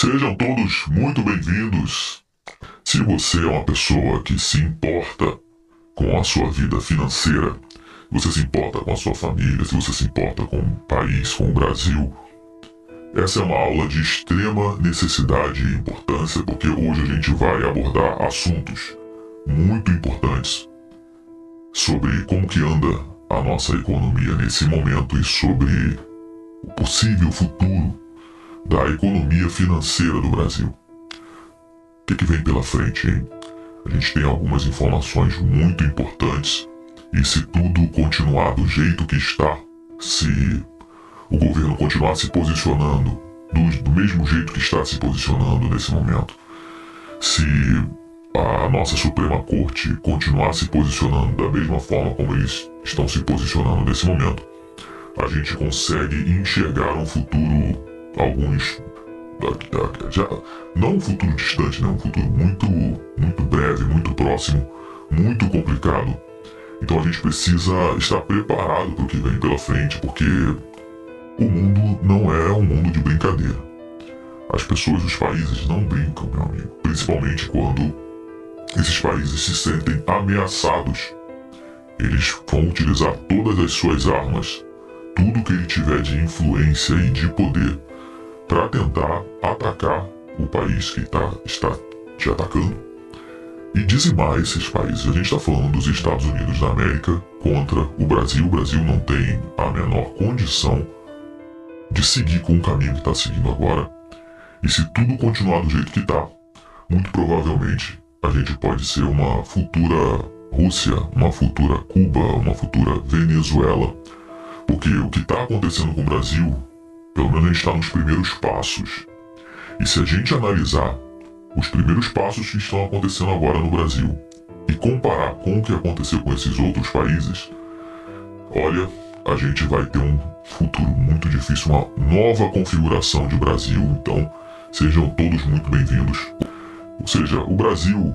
Sejam todos muito bem-vindos. Se você é uma pessoa que se importa com a sua vida financeira, você se importa com a sua família, se você se importa com o país, com o Brasil, essa é uma aula de extrema necessidade e importância, porque hoje a gente vai abordar assuntos muito importantes sobre como que anda a nossa economia nesse momento e sobre o possível futuro da economia financeira do Brasil. O que vem pela frente, hein? A gente tem algumas informações muito importantes e se tudo continuar do jeito que está, se o governo continuar se posicionando do mesmo jeito que está se posicionando nesse momento, se a nossa Suprema Corte continuar se posicionando da mesma forma como eles estão se posicionando nesse momento, a gente consegue enxergar um futuro, não um futuro distante, né? Um futuro muito breve, muito próximo, muito complicado. Então a gente precisa estar preparado para o que vem pela frente, porque o mundo não é um mundo de brincadeira. As pessoas dos países não brincam, meu amigo, principalmente quando esses países se sentem ameaçados. Eles vão utilizar todas as suas armas, tudo que ele tiver de influência e de poder, para tentar atacar o país que está te atacando e dizimar esses países. A gente está falando dos Estados Unidos da América contra o Brasil. O Brasil não tem a menor condição de seguir com o caminho que está seguindo agora. E se tudo continuar do jeito que está, muito provavelmente a gente pode ser uma futura Rússia, uma futura Cuba, uma futura Venezuela. Porque o que está acontecendo com o Brasil, pelo menos a gente está nos primeiros passos. E se a gente analisar os primeiros passos que estão acontecendo agora no Brasil e comparar com o que aconteceu com esses outros países, olha, a gente vai ter um futuro muito difícil, uma nova configuração de Brasil. Então, sejam todos muito bem-vindos. Ou seja, o Brasil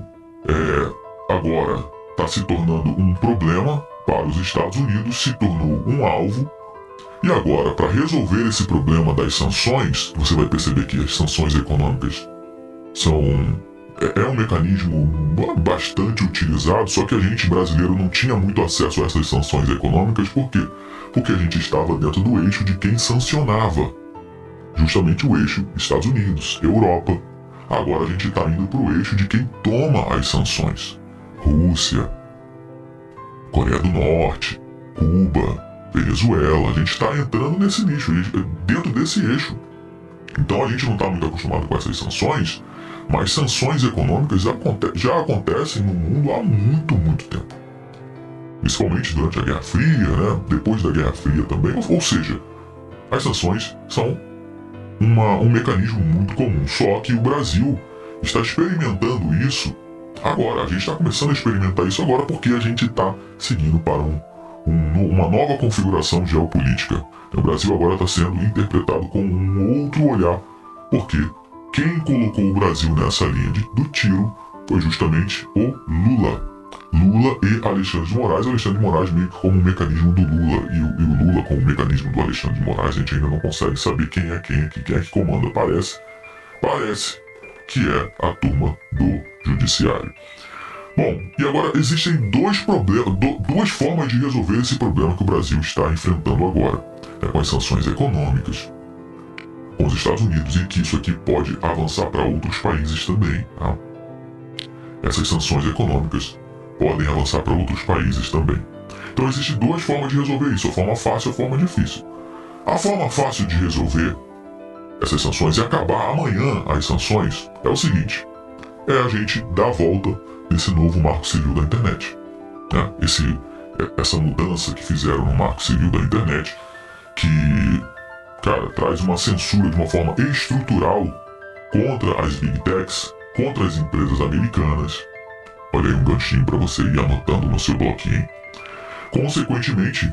agora está se tornando um problema para os Estados Unidos, se tornou um alvo. E agora, para resolver esse problema das sanções, você vai perceber que as sanções econômicas são um mecanismo bastante utilizado, só que a gente brasileiro não tinha muito acesso a essas sanções econômicas. Por quê? Porque a gente estava dentro do eixo de quem sancionava, justamente o eixo Estados Unidos, Europa. Agora a gente está indo para o eixo de quem toma as sanções: Rússia, Coreia do Norte, Cuba, Venezuela. A gente está entrando nesse nicho, dentro desse eixo. Então a gente não está muito acostumado com essas sanções, mas sanções econômicas já acontecem no mundo há muito tempo. Principalmente durante a Guerra Fria, né? Depois da Guerra Fria também. Ou seja, as sanções são um mecanismo muito comum. Só que o Brasil está experimentando isso agora. A gente está começando a experimentar isso agora porque a gente está seguindo para uma nova configuração geopolítica. O Brasil agora está sendo interpretado com um outro olhar, porque quem colocou o Brasil nessa linha do tiro foi justamente o Lula. Lula e Alexandre de Moraes. Alexandre de Moraes meio que como um mecanismo do Lula e o Lula como um mecanismo do Alexandre de Moraes. A gente ainda não consegue saber quem é que comanda. Parece que é a turma do judiciário. Bom, e agora existem duas formas de resolver esse problema que o Brasil está enfrentando agora, com as sanções econômicas com os Estados Unidos, e que isso aqui pode avançar para outros países também. Tá? Essas sanções econômicas podem avançar para outros países também. Então existem duas formas de resolver isso: a forma fácil e a forma difícil. A forma fácil de resolver essas sanções e acabar amanhã as sanções é o seguinte: é a gente dar a volta nesse novo Marco Civil da internet. Né? Essa mudança que fizeram no Marco Civil da internet, que, cara, traz uma censura de uma forma estrutural contra as Big Techs, contra as empresas americanas. Olha aí um ganchinho para você ir anotando no seu bloquinho. Consequentemente,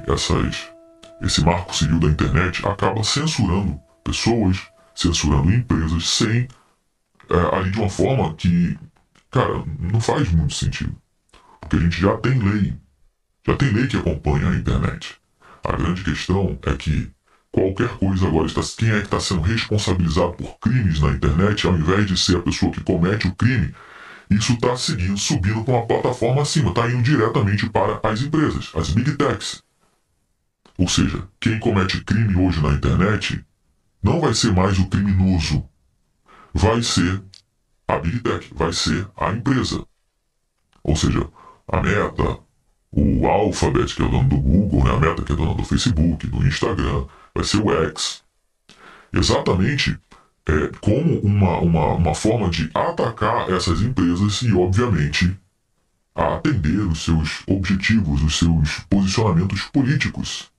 esse Marco Civil da internet acaba censurando pessoas, censurando empresas, ali de uma forma que, cara, não faz muito sentido. Porque a gente já tem lei que acompanha a internet. A grande questão é que qualquer coisa agora, quem é que está sendo responsabilizado por crimes na internet, ao invés de ser a pessoa que comete o crime, isso está subindo para uma plataforma acima, está indo diretamente para as empresas, as big techs. Ou seja, quem comete crime hoje na internet não vai ser mais o criminoso, vai ser a big tech, vai ser a empresa. Ou seja, a Meta, o Alphabet, que é o dono do Google, né? A Meta, que é dona do Facebook, do Instagram, vai ser o X. Exatamente como uma forma de atacar essas empresas e, obviamente, a atender os seus objetivos, os seus posicionamentos políticos.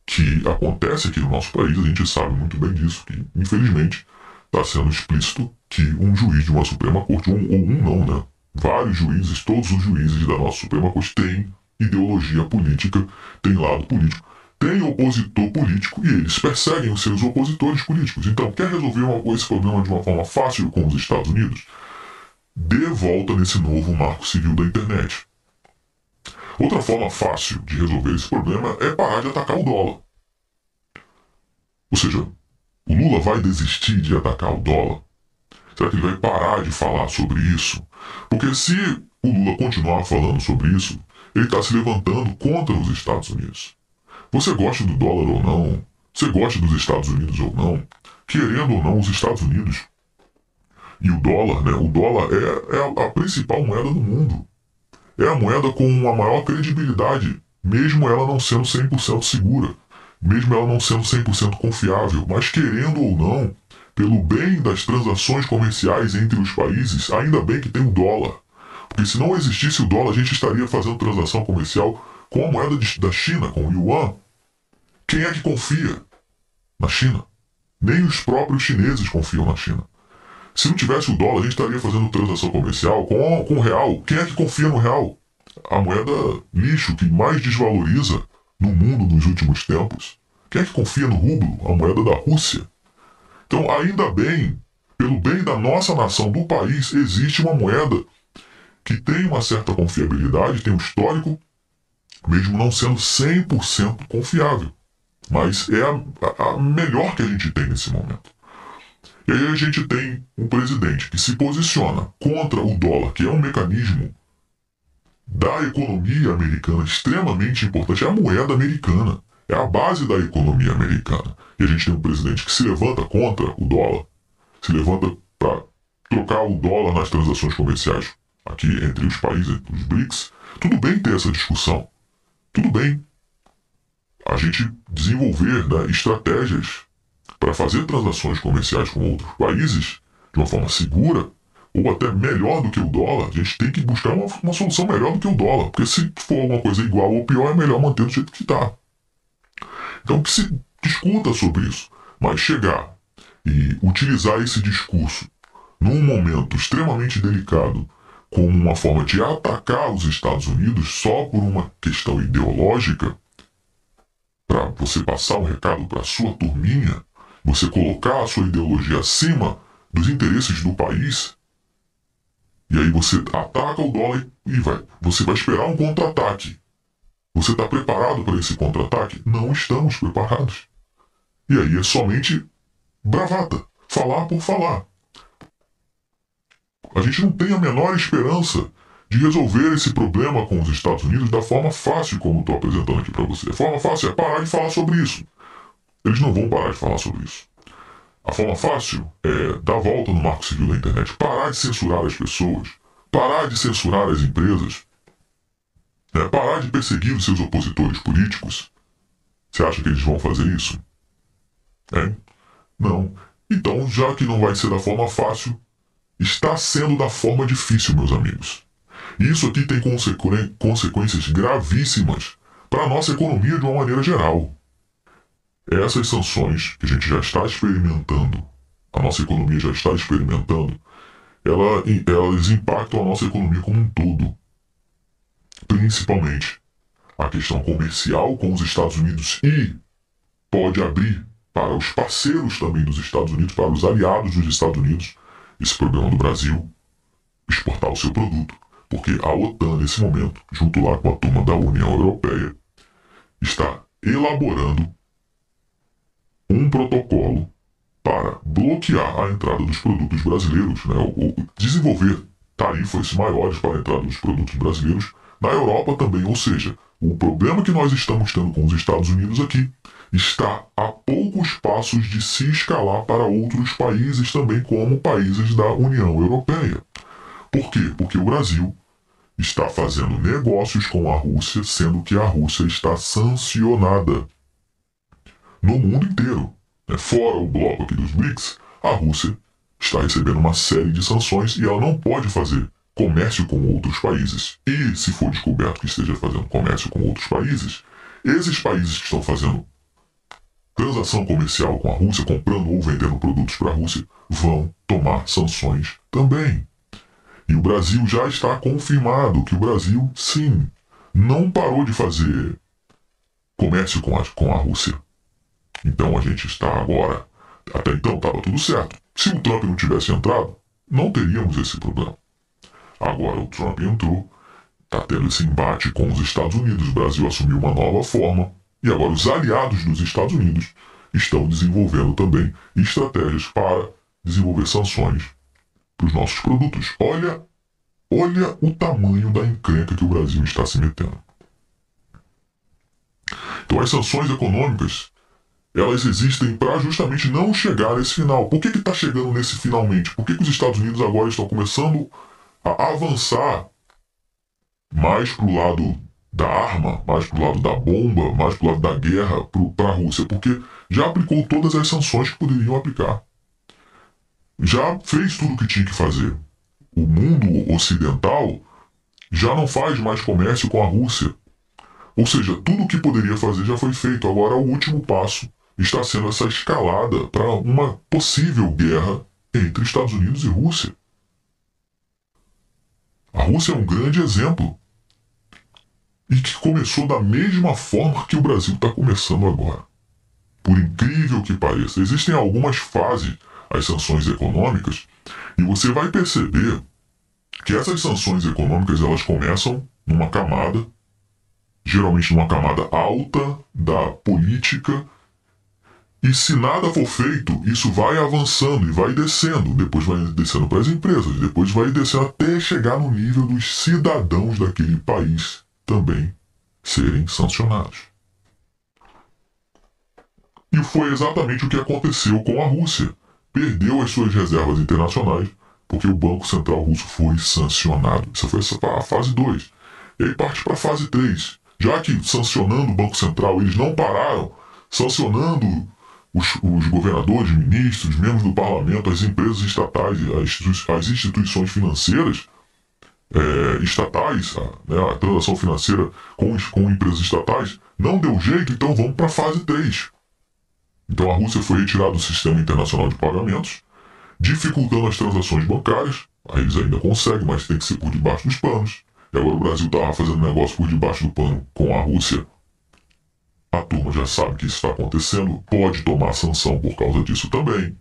Que acontece aqui no nosso país, a gente sabe muito bem disso, que infelizmente está sendo explícito que um juiz de uma Suprema Corte, ou um não, né? Vários juízes, todos os juízes da nossa Suprema Corte têm ideologia política, têm lado político, têm opositor político e eles perseguem os seus opositores políticos. Então, quer resolver esse problema de uma forma fácil com os Estados Unidos? Dê volta nesse novo marco civil da internet. Outra forma fácil de resolver esse problema é parar de atacar o dólar. Ou seja, o Lula vai desistir de atacar o dólar? Será que ele vai parar de falar sobre isso? Porque se o Lula continuar falando sobre isso, ele está se levantando contra os Estados Unidos. Você gosta do dólar ou não? Você gosta dos Estados Unidos ou não? Querendo ou não, os Estados Unidos e o dólar, né? O dólar é a principal moeda do mundo. É a moeda com a maior credibilidade, mesmo ela não sendo 100% segura, mesmo ela não sendo 100% confiável, mas querendo ou não, pelo bem das transações comerciais entre os países, ainda bem que tem o dólar. Porque se não existisse o dólar, a gente estaria fazendo transação comercial com a moeda da China, com o yuan. Quem é que confia na China? Nem os próprios chineses confiam na China. Se não tivesse o dólar, a gente estaria fazendo transação comercial com o real. Quem é que confia no real? A moeda lixo que mais desvaloriza no mundo nos últimos tempos. Quem é que confia no rublo, a moeda da Rússia? Então, ainda bem, pelo bem da nossa nação, do país, existe uma moeda que tem uma certa confiabilidade, tem um histórico, mesmo não sendo 100% confiável. Mas é a melhor que a gente tem nesse momento. E aí a gente tem um presidente que se posiciona contra o dólar, que é um mecanismo da economia americana extremamente importante. É a moeda americana, é a base da economia americana. E a gente tem um presidente que se levanta contra o dólar, se levanta para trocar o dólar nas transações comerciais aqui entre os países, entre os BRICS. Tudo bem ter essa discussão, tudo bem a gente desenvolver, né, estratégias para fazer transações comerciais com outros países de uma forma segura, ou até melhor do que o dólar. A gente tem que buscar uma solução melhor do que o dólar, porque se for alguma coisa igual ou pior, é melhor manter do jeito que está. Então que se discuta sobre isso, mas chegar e utilizar esse discurso num momento extremamente delicado como uma forma de atacar os Estados Unidos só por uma questão ideológica, para você passar um recado para a sua turminha, você colocar a sua ideologia acima dos interesses do país, e aí você ataca o dólar e você vai esperar um contra-ataque. Você está preparado para esse contra-ataque? Não estamos preparados. E aí é somente bravata, falar por falar. A gente não tem a menor esperança de resolver esse problema com os Estados Unidos da forma fácil como estou apresentando aqui para você. A forma fácil é parar de falar sobre isso. Eles não vão parar de falar sobre isso. A forma fácil é dar volta no marco civil da internet, parar de censurar as pessoas, parar de censurar as empresas, parar de perseguir os seus opositores políticos. Você acha que eles vão fazer isso? Não. Então, já que não vai ser da forma fácil, está sendo da forma difícil, meus amigos. E isso aqui tem consequências gravíssimas para a nossa economia de uma maneira geral. Essas sanções que a gente já está experimentando, a nossa economia já está experimentando, elas impactam a nossa economia como um todo. Principalmente a questão comercial com os Estados Unidos e pode abrir para os parceiros também dos Estados Unidos, para os aliados dos Estados Unidos, esse problema do Brasil exportar o seu produto. Porque a OTAN, nesse momento, junto lá com a turma da União Europeia, está elaborando protocolo para bloquear a entrada dos produtos brasileiros, né, ou desenvolver tarifas maiores para a entrada dos produtos brasileiros na Europa também. Ou seja, o problema que nós estamos tendo com os Estados Unidos aqui está a poucos passos de se escalar para outros países também, como países da União Europeia. Por quê? Porque o Brasil está fazendo negócios com a Rússia, sendo que a Rússia está sancionada no mundo inteiro. Fora o bloco aqui dos BRICS, a Rússia está recebendo uma série de sanções e ela não pode fazer comércio com outros países. E se for descoberto que esteja fazendo comércio com outros países, esses países que estão fazendo transação comercial com a Rússia, comprando ou vendendo produtos para a Rússia, vão tomar sanções também. E o Brasil já está confirmado que o Brasil, sim, não parou de fazer comércio com a Rússia. Então a gente está agora... Até então estava tudo certo. Se o Trump não tivesse entrado, não teríamos esse problema. Agora o Trump entrou, está tendo esse embate com os Estados Unidos, o Brasil assumiu uma nova forma, e agora os aliados dos Estados Unidos estão desenvolvendo também estratégias para desenvolver sanções para os nossos produtos. Olha o tamanho da encrenca que o Brasil está se metendo. Então as sanções econômicas, elas existem para justamente não chegar nesse final. Por que está chegando nesse finalmente? Por que os Estados Unidos agora estão começando a avançar mais para o lado da arma, mais para o lado da bomba, mais para o lado da guerra para a Rússia? Porque já aplicou todas as sanções que poderiam aplicar. Já fez tudo o que tinha que fazer. O mundo ocidental já não faz mais comércio com a Rússia. Ou seja, tudo o que poderia fazer já foi feito. Agora o último passo está sendo essa escalada para uma possível guerra entre Estados Unidos e Rússia. A Rússia é um grande exemplo. E que começou da mesma forma que o Brasil está começando agora. Por incrível que pareça, existem algumas fases as sanções econômicas, e você vai perceber que essas sanções econômicas elas começam numa camada, geralmente numa camada alta da política, e se nada for feito, isso vai avançando e vai descendo, depois vai descendo para as empresas, depois vai descendo até chegar no nível dos cidadãos daquele país também serem sancionados. E foi exatamente o que aconteceu com a Rússia. Perdeu as suas reservas internacionais porque o Banco Central Russo foi sancionado. Essa foi a fase 2. E aí parte para a fase 3. Já que sancionando o Banco Central eles não pararam, sancionando os governadores, ministros, membros do parlamento, as empresas estatais, as instituições financeiras estatais, a transação financeira com empresas estatais, não deu jeito, então vamos para a fase 3. Então a Rússia foi retirada do sistema internacional de pagamentos, dificultando as transações bancárias. Aí eles ainda conseguem, mas tem que ser por debaixo dos panos. E agora o Brasil estava fazendo negócio por debaixo do pano com a Rússia. A turma já sabe que isso está acontecendo, pode tomar sanção por causa disso também.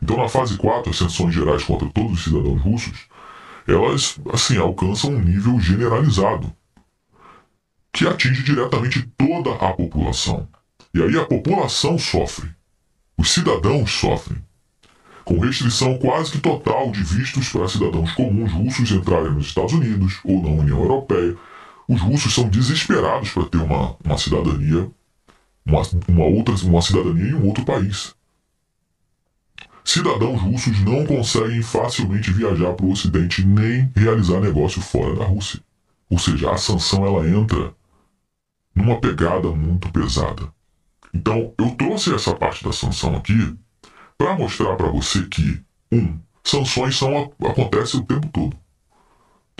Então na fase 4, as sanções gerais contra todos os cidadãos russos, elas alcançam um nível generalizado, que atinge diretamente toda a população. E aí a população sofre, os cidadãos sofrem, com restrição quase que total de vistos para cidadãos comuns russos entrarem nos Estados Unidos ou na União Europeia. Os russos são desesperados para ter uma cidadania, uma cidadania em um outro país. Cidadãos russos não conseguem facilmente viajar para o Ocidente nem realizar negócio fora da Rússia. Ou seja, a sanção ela entra numa pegada muito pesada. Então, eu trouxe essa parte da sanção aqui para mostrar para você que, sanções acontecem o tempo todo.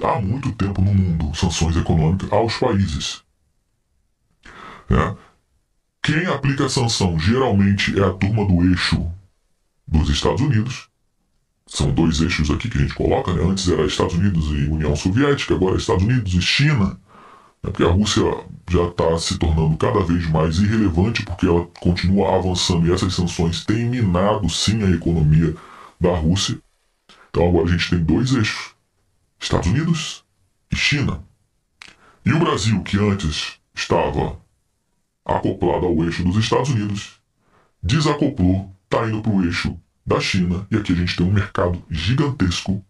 Há muito tempo no mundo, sanções econômicas aos países. Quem aplica a sanção geralmente é a turma do eixo dos Estados Unidos. São 2 eixos aqui que a gente coloca, né? Antes era Estados Unidos e União Soviética, agora é Estados Unidos e China. Porque a Rússia já está se tornando cada vez mais irrelevante porque ela continua avançando e essas sanções têm minado sim a economia da Rússia. Então agora a gente tem 2 eixos, Estados Unidos e China. E o Brasil, que antes estava acoplado ao eixo dos Estados Unidos, desacoplou, está indo para o eixo da China, e aqui a gente tem um mercado gigantesco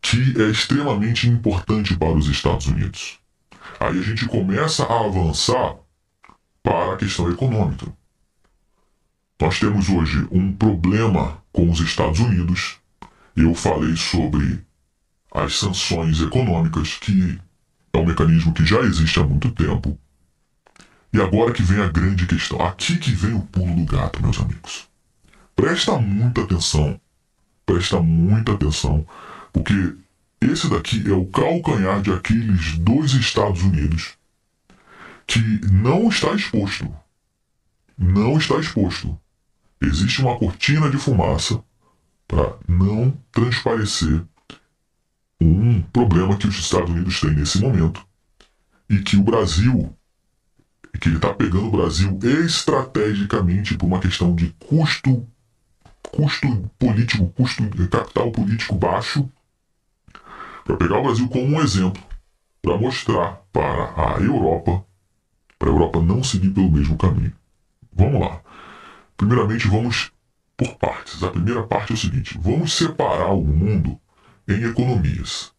que é extremamente importante para os Estados Unidos. Aí a gente começa a avançar para a questão econômica. Nós temos hoje um problema com os Estados Unidos. Eu falei sobre as sanções econômicas, que é um mecanismo que já existe há muito tempo. E agora que vem a grande questão. Aqui que vem o pulo do gato, meus amigos. Presta muita atenção, porque esse daqui é o calcanhar de Aquiles dos Estados Unidos, que não está exposto. Não está exposto. Existe uma cortina de fumaça para não transparecer um problema que os Estados Unidos têm nesse momento, e que o Brasil, que ele está pegando o Brasil estrategicamente por uma questão de custo político, custo de capital político baixo, para pegar o Brasil como um exemplo, para mostrar para a Europa não seguir pelo mesmo caminho. Vamos lá. Primeiramente, vamos por partes. A primeira parte é o seguinte: vamos separar o mundo em economias.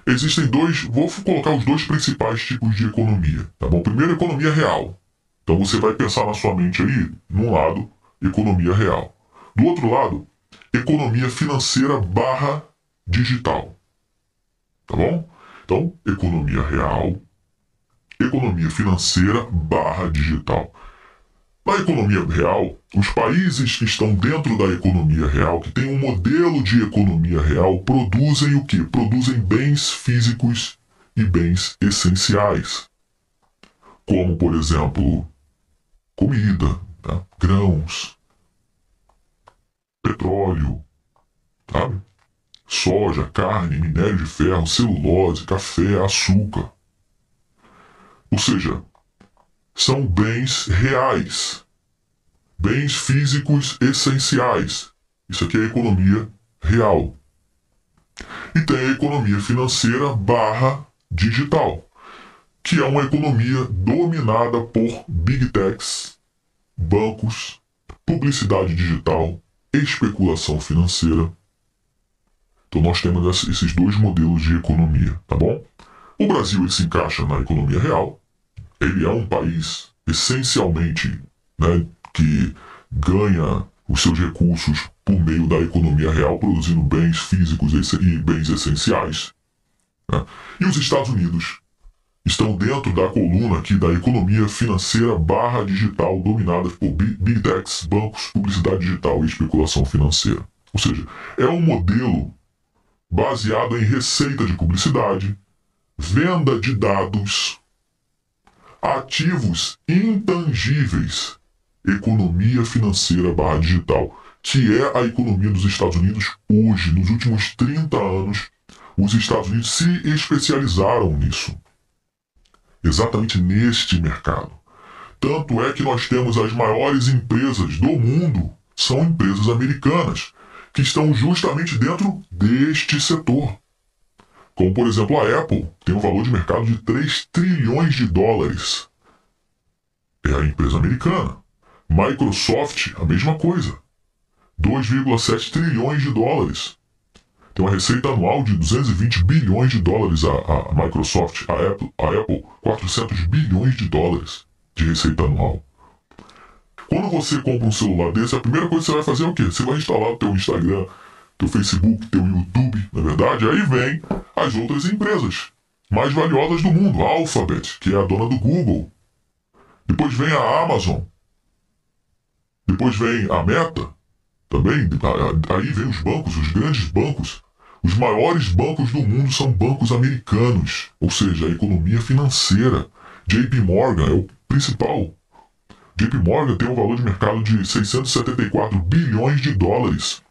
Existem vou colocar os dois principais tipos de economia, tá bom? Primeiro, economia real. Então você vai pensar na sua mente aí, num lado, economia real. Do outro lado, economia financeira / digital. Tá bom? Então, economia real, economia financeira / digital. Na economia real, os países que estão dentro da economia real, que têm um modelo de economia real, produzem o quê? Produzem bens físicos e bens essenciais. Como, por exemplo, comida, tá? Grãos, petróleo, sabe? Soja, carne, minério de ferro, celulose, café, açúcar. Ou seja, são bens reais, bens físicos essenciais. Isso aqui é a economia real. E tem a economia financeira / digital, que é uma economia dominada por big techs, bancos, publicidade digital, especulação financeira. Então nós temos esses dois modelos de economia, tá bom? O Brasil, ele se encaixa na economia real. Ele é um país essencialmente, né, que ganha os seus recursos por meio da economia real, produzindo bens físicos e bens essenciais, né? E os Estados Unidos estão dentro da coluna aqui da economia financeira / digital, dominada por big techs, bancos, publicidade digital e especulação financeira. Ou seja, é um modelo baseado em receita de publicidade, venda de dados, ativos intangíveis, economia financeira / digital, que é a economia dos Estados Unidos hoje. Nos últimos 30 anos, os Estados Unidos se especializaram nisso, exatamente neste mercado. Tanto é que nós temos as maiores empresas do mundo, são empresas americanas, que estão justamente dentro deste setor. Como, por exemplo, a Apple tem um valor de mercado de 3 trilhões de dólares. É a empresa americana. Microsoft, a mesma coisa. 2,7 trilhões de dólares. Tem uma receita anual de 220 bilhões de dólares a Microsoft. A Apple, 400 bilhões de dólares de receita anual. Quando você compra um celular desse, a primeira coisa que você vai fazer é o quê? Você vai instalar o teu Instagram, teu Facebook, teu YouTube, na verdade. Aí vem as outras empresas mais valiosas do mundo. A Alphabet, que é a dona do Google. Depois vem a Amazon. Depois vem a Meta, também. Aí vem os bancos, os grandes bancos. Os maiores bancos do mundo são bancos americanos. Ou seja, a economia financeira. JP Morgan é o principal. JP Morgan tem um valor de mercado de 674 bilhões de dólares,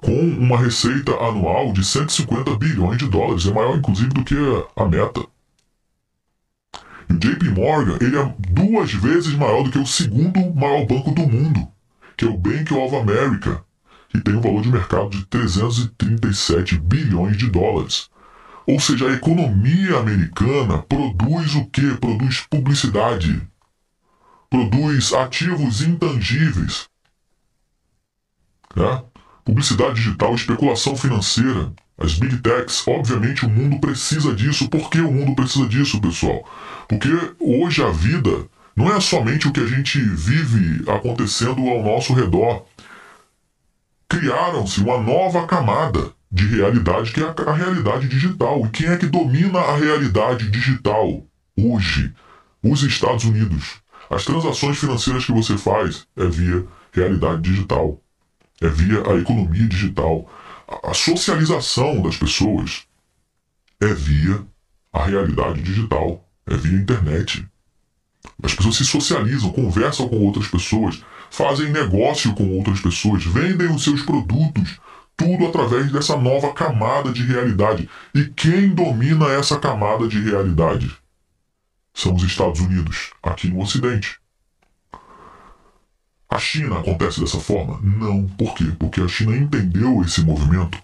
com uma receita anual de 150 bilhões de dólares. É maior, inclusive, do que a Meta. E o JP Morgan, ele é 2 vezes maior do que o segundo maior banco do mundo, que é o Bank of America, que tem um valor de mercado de 337 bilhões de dólares. Ou seja, a economia americana produz o quê? Produz publicidade. produz ativos intangíveis, né? Publicidade digital, especulação financeira, as big techs. Obviamente o mundo precisa disso. Por que o mundo precisa disso, pessoal? Porque hoje a vida não é somente o que a gente vive acontecendo ao nosso redor. Criaram-se uma nova camada de realidade, que é a realidade digital. E quem é que domina a realidade digital hoje? Os Estados Unidos. As transações financeiras que você faz é via realidade digital. É via a economia digital. A socialização das pessoas é via a realidade digital. É via internet. As pessoas se socializam, conversam com outras pessoas, fazem negócio com outras pessoas, vendem os seus produtos, tudo através dessa nova camada de realidade. E quem domina essa camada de realidade? São os Estados Unidos, aqui no Ocidente. A China acontece dessa forma? Não. Por quê? Porque a China entendeu esse movimento,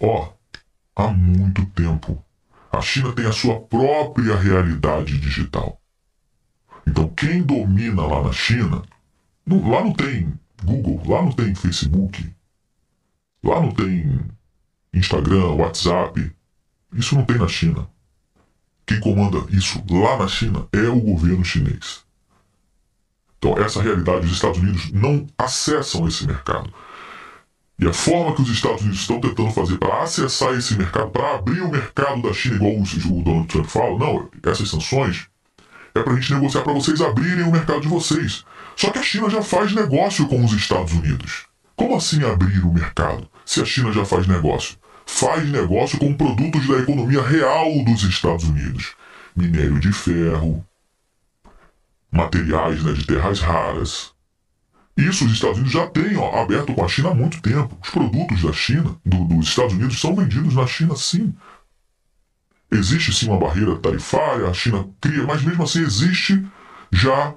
há muito tempo. A China tem a sua própria realidade digital. Então, quem domina lá na China, lá não tem Google, lá não tem Facebook, lá não tem Instagram, WhatsApp. Isso não tem na China. Quem comanda isso lá na China é o governo chinês. Então, essa realidade, os Estados Unidos não acessam esse mercado. E a forma que os Estados Unidos estão tentando fazer para acessar esse mercado, para abrir o mercado da China, igual o Donald Trump fala, não, essas sanções é para a gente negociar para vocês abrirem o mercado de vocês. Só que a China já faz negócio com os Estados Unidos. Como assim abrir o mercado, se a China já faz negócio? Faz negócio com produtos da economia real dos Estados Unidos. Minério de ferro, materiais, de terras raras. Isso os Estados Unidos já têm aberto com a China há muito tempo. Os produtos da China, dos Estados Unidos, são vendidos na China, sim. Existe sim uma barreira tarifária, a China cria, mas mesmo assim existe já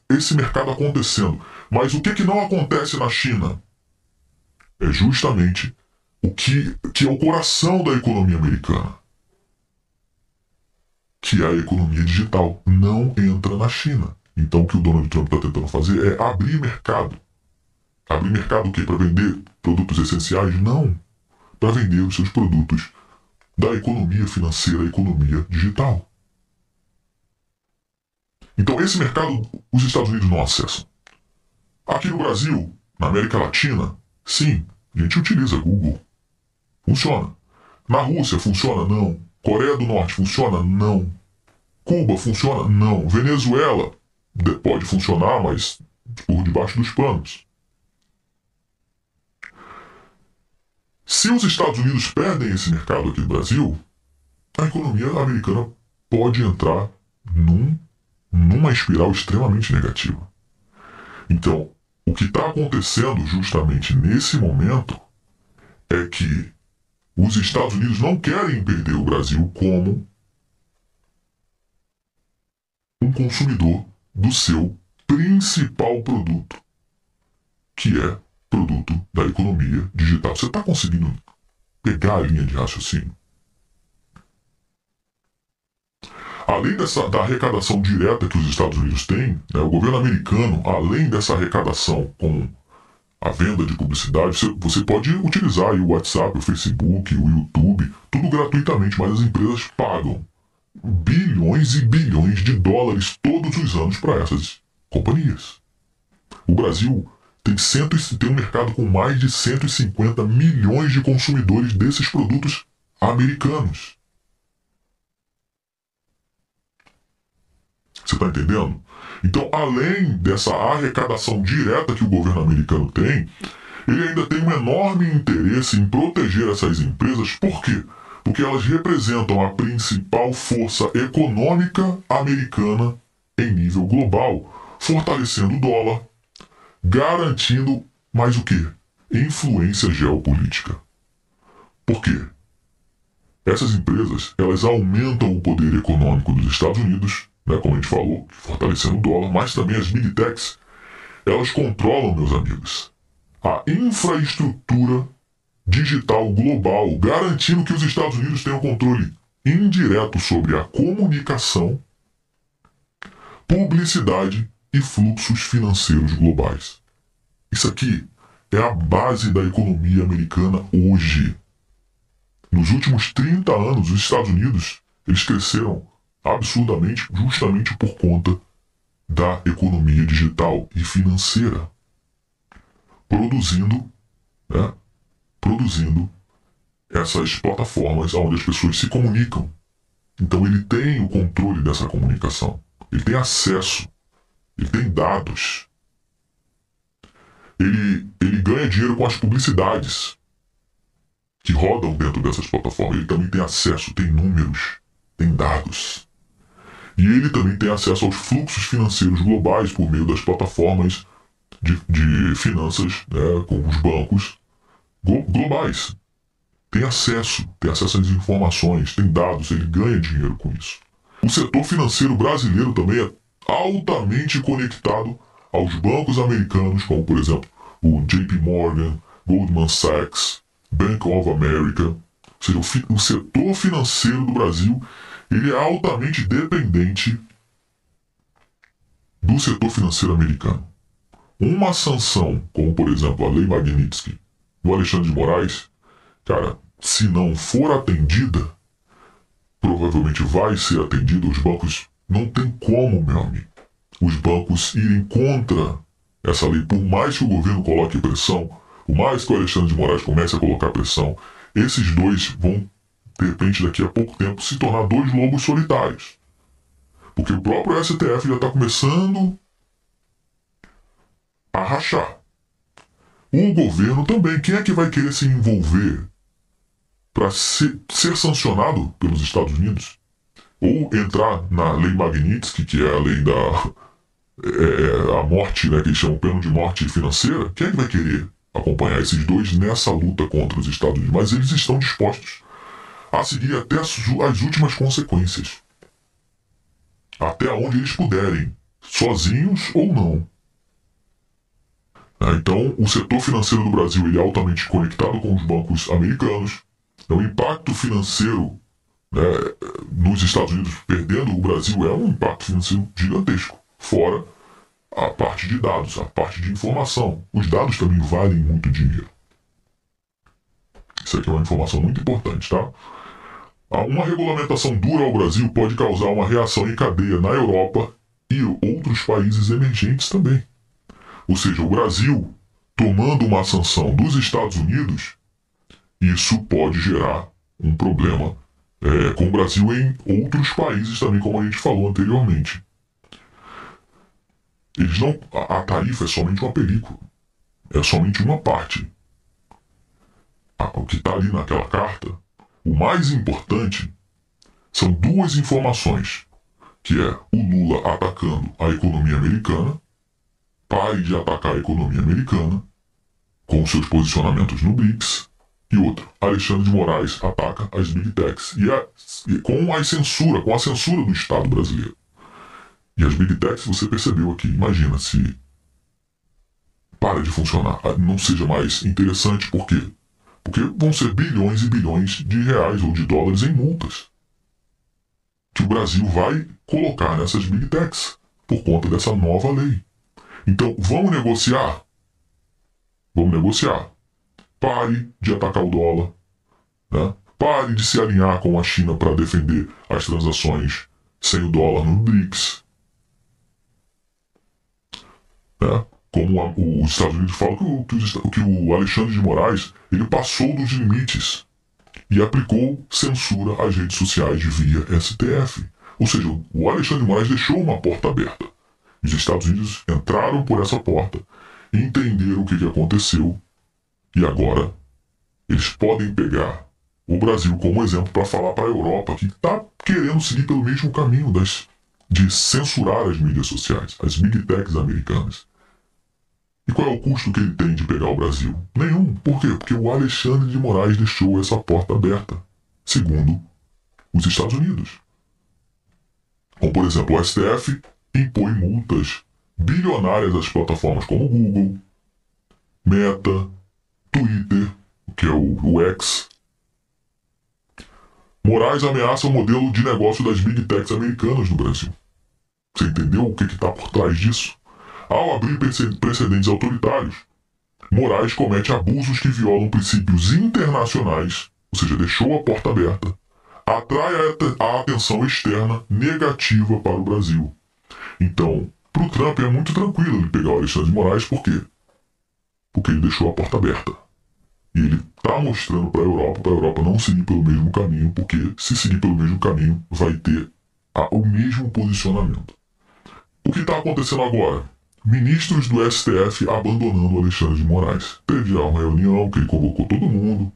esse mercado acontecendo. Mas o que não acontece na China? É justamente o que é o coração da economia americana. Que é a economia digital. Não entra na China. Então o que o Donald Trump está tentando fazer é abrir mercado. Abrir mercado o quê? Para vender produtos essenciais? Não. Para vender os seus produtos da economia financeira, economia digital. Então esse mercado os Estados Unidos não acessam. Aqui no Brasil, na América Latina, sim, a gente utiliza Google. Funciona. Na Rússia funciona? Não. Coreia do Norte funciona? Não. Cuba funciona? Não. Venezuela pode funcionar, mas por debaixo dos panos. Se os Estados Unidos perdem esse mercado aqui no Brasil, a economia americana pode entrar numa espiral extremamente negativa. Então, o que está acontecendo justamente nesse momento é que os Estados Unidos não querem perder o Brasil como um consumidor do seu principal produto, que é produto da economia digital. Você está conseguindo pegar a linha de raciocínio? Além da arrecadação direta que os Estados Unidos têm, o governo americano, além dessa arrecadação com a venda de publicidade, você pode utilizar aí o WhatsApp, o Facebook, o YouTube, tudo gratuitamente, mas as empresas pagam bilhões e bilhões de dólares todos os anos para essas companhias. O Brasil tem um mercado com mais de 150 milhões de consumidores desses produtos americanos. Você está entendendo? Então, além dessa arrecadação direta que o governo americano tem, ele ainda tem um enorme interesse em proteger essas empresas. Por quê? Porque elas representam a principal força econômica americana em nível global, fortalecendo o dólar, garantindo mais o quê? Influência geopolítica. Por quê? Essas empresas, elas aumentam o poder econômico dos Estados Unidos, como a gente falou, fortalecendo o dólar, mas também as big techs, elas controlam, meus amigos, a infraestrutura digital global, garantindo que os Estados Unidos tenham controle indireto sobre a comunicação, publicidade e fluxos financeiros globais. Isso aqui é a base da economia americana hoje. Nos últimos 30 anos, os Estados Unidos, eles cresceram absurdamente justamente por conta da economia digital e financeira, produzindo essas plataformas onde as pessoas se comunicam. Então ele tem o controle dessa comunicação, ele tem acesso, ele tem dados, ele ganha dinheiro com as publicidades que rodam dentro dessas plataformas. Ele também tem acesso, tem números, tem dados. E ele também tem acesso aos fluxos financeiros globais por meio das plataformas de finanças, né, com os bancos globais. Tem acesso às informações, tem dados, ele ganha dinheiro com isso. O setor financeiro brasileiro também é altamente conectado aos bancos americanos, como por exemplo o JP Morgan, Goldman Sachs, Bank of America. Ou seja, o setor financeiro do Brasil ele é altamente dependente do setor financeiro americano. Uma sanção, como por exemplo a Lei Magnitsky do Alexandre de Moraes, cara, se não for atendida, provavelmente vai ser atendida. Os bancos não tem como, meu amigo, os bancos irem contra essa lei. Por mais que o governo coloque pressão, por mais que o Alexandre de Moraes comece a colocar pressão, esses dois vão, de repente, daqui a pouco tempo, se tornar dois lobos solitários. Porque o próprio STF já está começando a rachar. O governo também. Quem é que vai querer se envolver para ser sancionado pelos Estados Unidos? Ou entrar na Lei Magnitsky, que é a lei da a morte, né, que eles chamam pena de morte financeira? Quem é que vai querer acompanhar esses dois nessa luta contra os Estados Unidos? Mas eles estão dispostos a seguir até as últimas consequências. Até onde eles puderem, sozinhos ou não. Então, o setor financeiro do Brasil ele é altamente conectado com os bancos americanos. O impacto financeiro, né, nos Estados Unidos perdendo o Brasil é um impacto financeiro gigantesco. Fora a parte de dados, a parte de informação. Os dados também valem muito dinheiro. Isso aqui é uma informação muito importante, tá? Uma regulamentação dura ao Brasil pode causar uma reação em cadeia na Europa e outros países emergentes também. Ou seja, o Brasil tomando uma sanção dos Estados Unidos, isso pode gerar um problema com o Brasil em outros países também, como a gente falou anteriormente. A tarifa é somente uma película, é somente uma parte. O que está ali naquela carta, o mais importante são duas informações, que é o Lula atacando a economia americana. Pare de atacar a economia americana com seus posicionamentos no BRICS. E outro, Alexandre de Moraes ataca as Big Techs com a censura do Estado brasileiro. E as Big Techs, você percebeu aqui, imagina se para de funcionar, não seja mais interessante. Por quê? Porque vão ser bilhões e bilhões de reais ou de dólares em multas que o Brasil vai colocar nessas Big Techs por conta dessa nova lei. Então, vamos negociar? Vamos negociar. Pare de atacar o dólar. Né? Pare de se alinhar com a China para defender as transações sem o dólar no BRICS. Né? Como os Estados Unidos falam que o Alexandre de Moraes ele passou dos limites e aplicou censura às redes sociais via STF. Ou seja, o Alexandre de Moraes deixou uma porta aberta. Os Estados Unidos entraram por essa porta, entenderam o que aconteceu e agora eles podem pegar o Brasil como exemplo para falar para a Europa que está querendo seguir pelo mesmo caminho de censurar as mídias sociais, as Big Techs americanas. E qual é o custo que ele tem de pegar o Brasil? Nenhum. Por quê? Porque o Alexandre de Moraes deixou essa porta aberta, segundo os Estados Unidos. Como, por exemplo, o STF impõe multas bilionárias às plataformas como Google, Meta, Twitter, que é o X. Moraes ameaça o modelo de negócio das Big Techs americanas no Brasil. Você entendeu o que está por trás disso? Ao abrir precedentes autoritários, Moraes comete abusos que violam princípios internacionais, ou seja, deixou a porta aberta, atrai a atenção externa negativa para o Brasil. Então, para o Trump é muito tranquilo ele pegar o Alexandre de Moraes, por quê? Porque ele deixou a porta aberta. E ele está mostrando para a Europa não seguir pelo mesmo caminho, porque se seguir pelo mesmo caminho, vai ter o mesmo posicionamento. O que está acontecendo agora? Ministros do STF abandonando o Alexandre de Moraes. Teve já uma reunião que ele convocou todo mundo.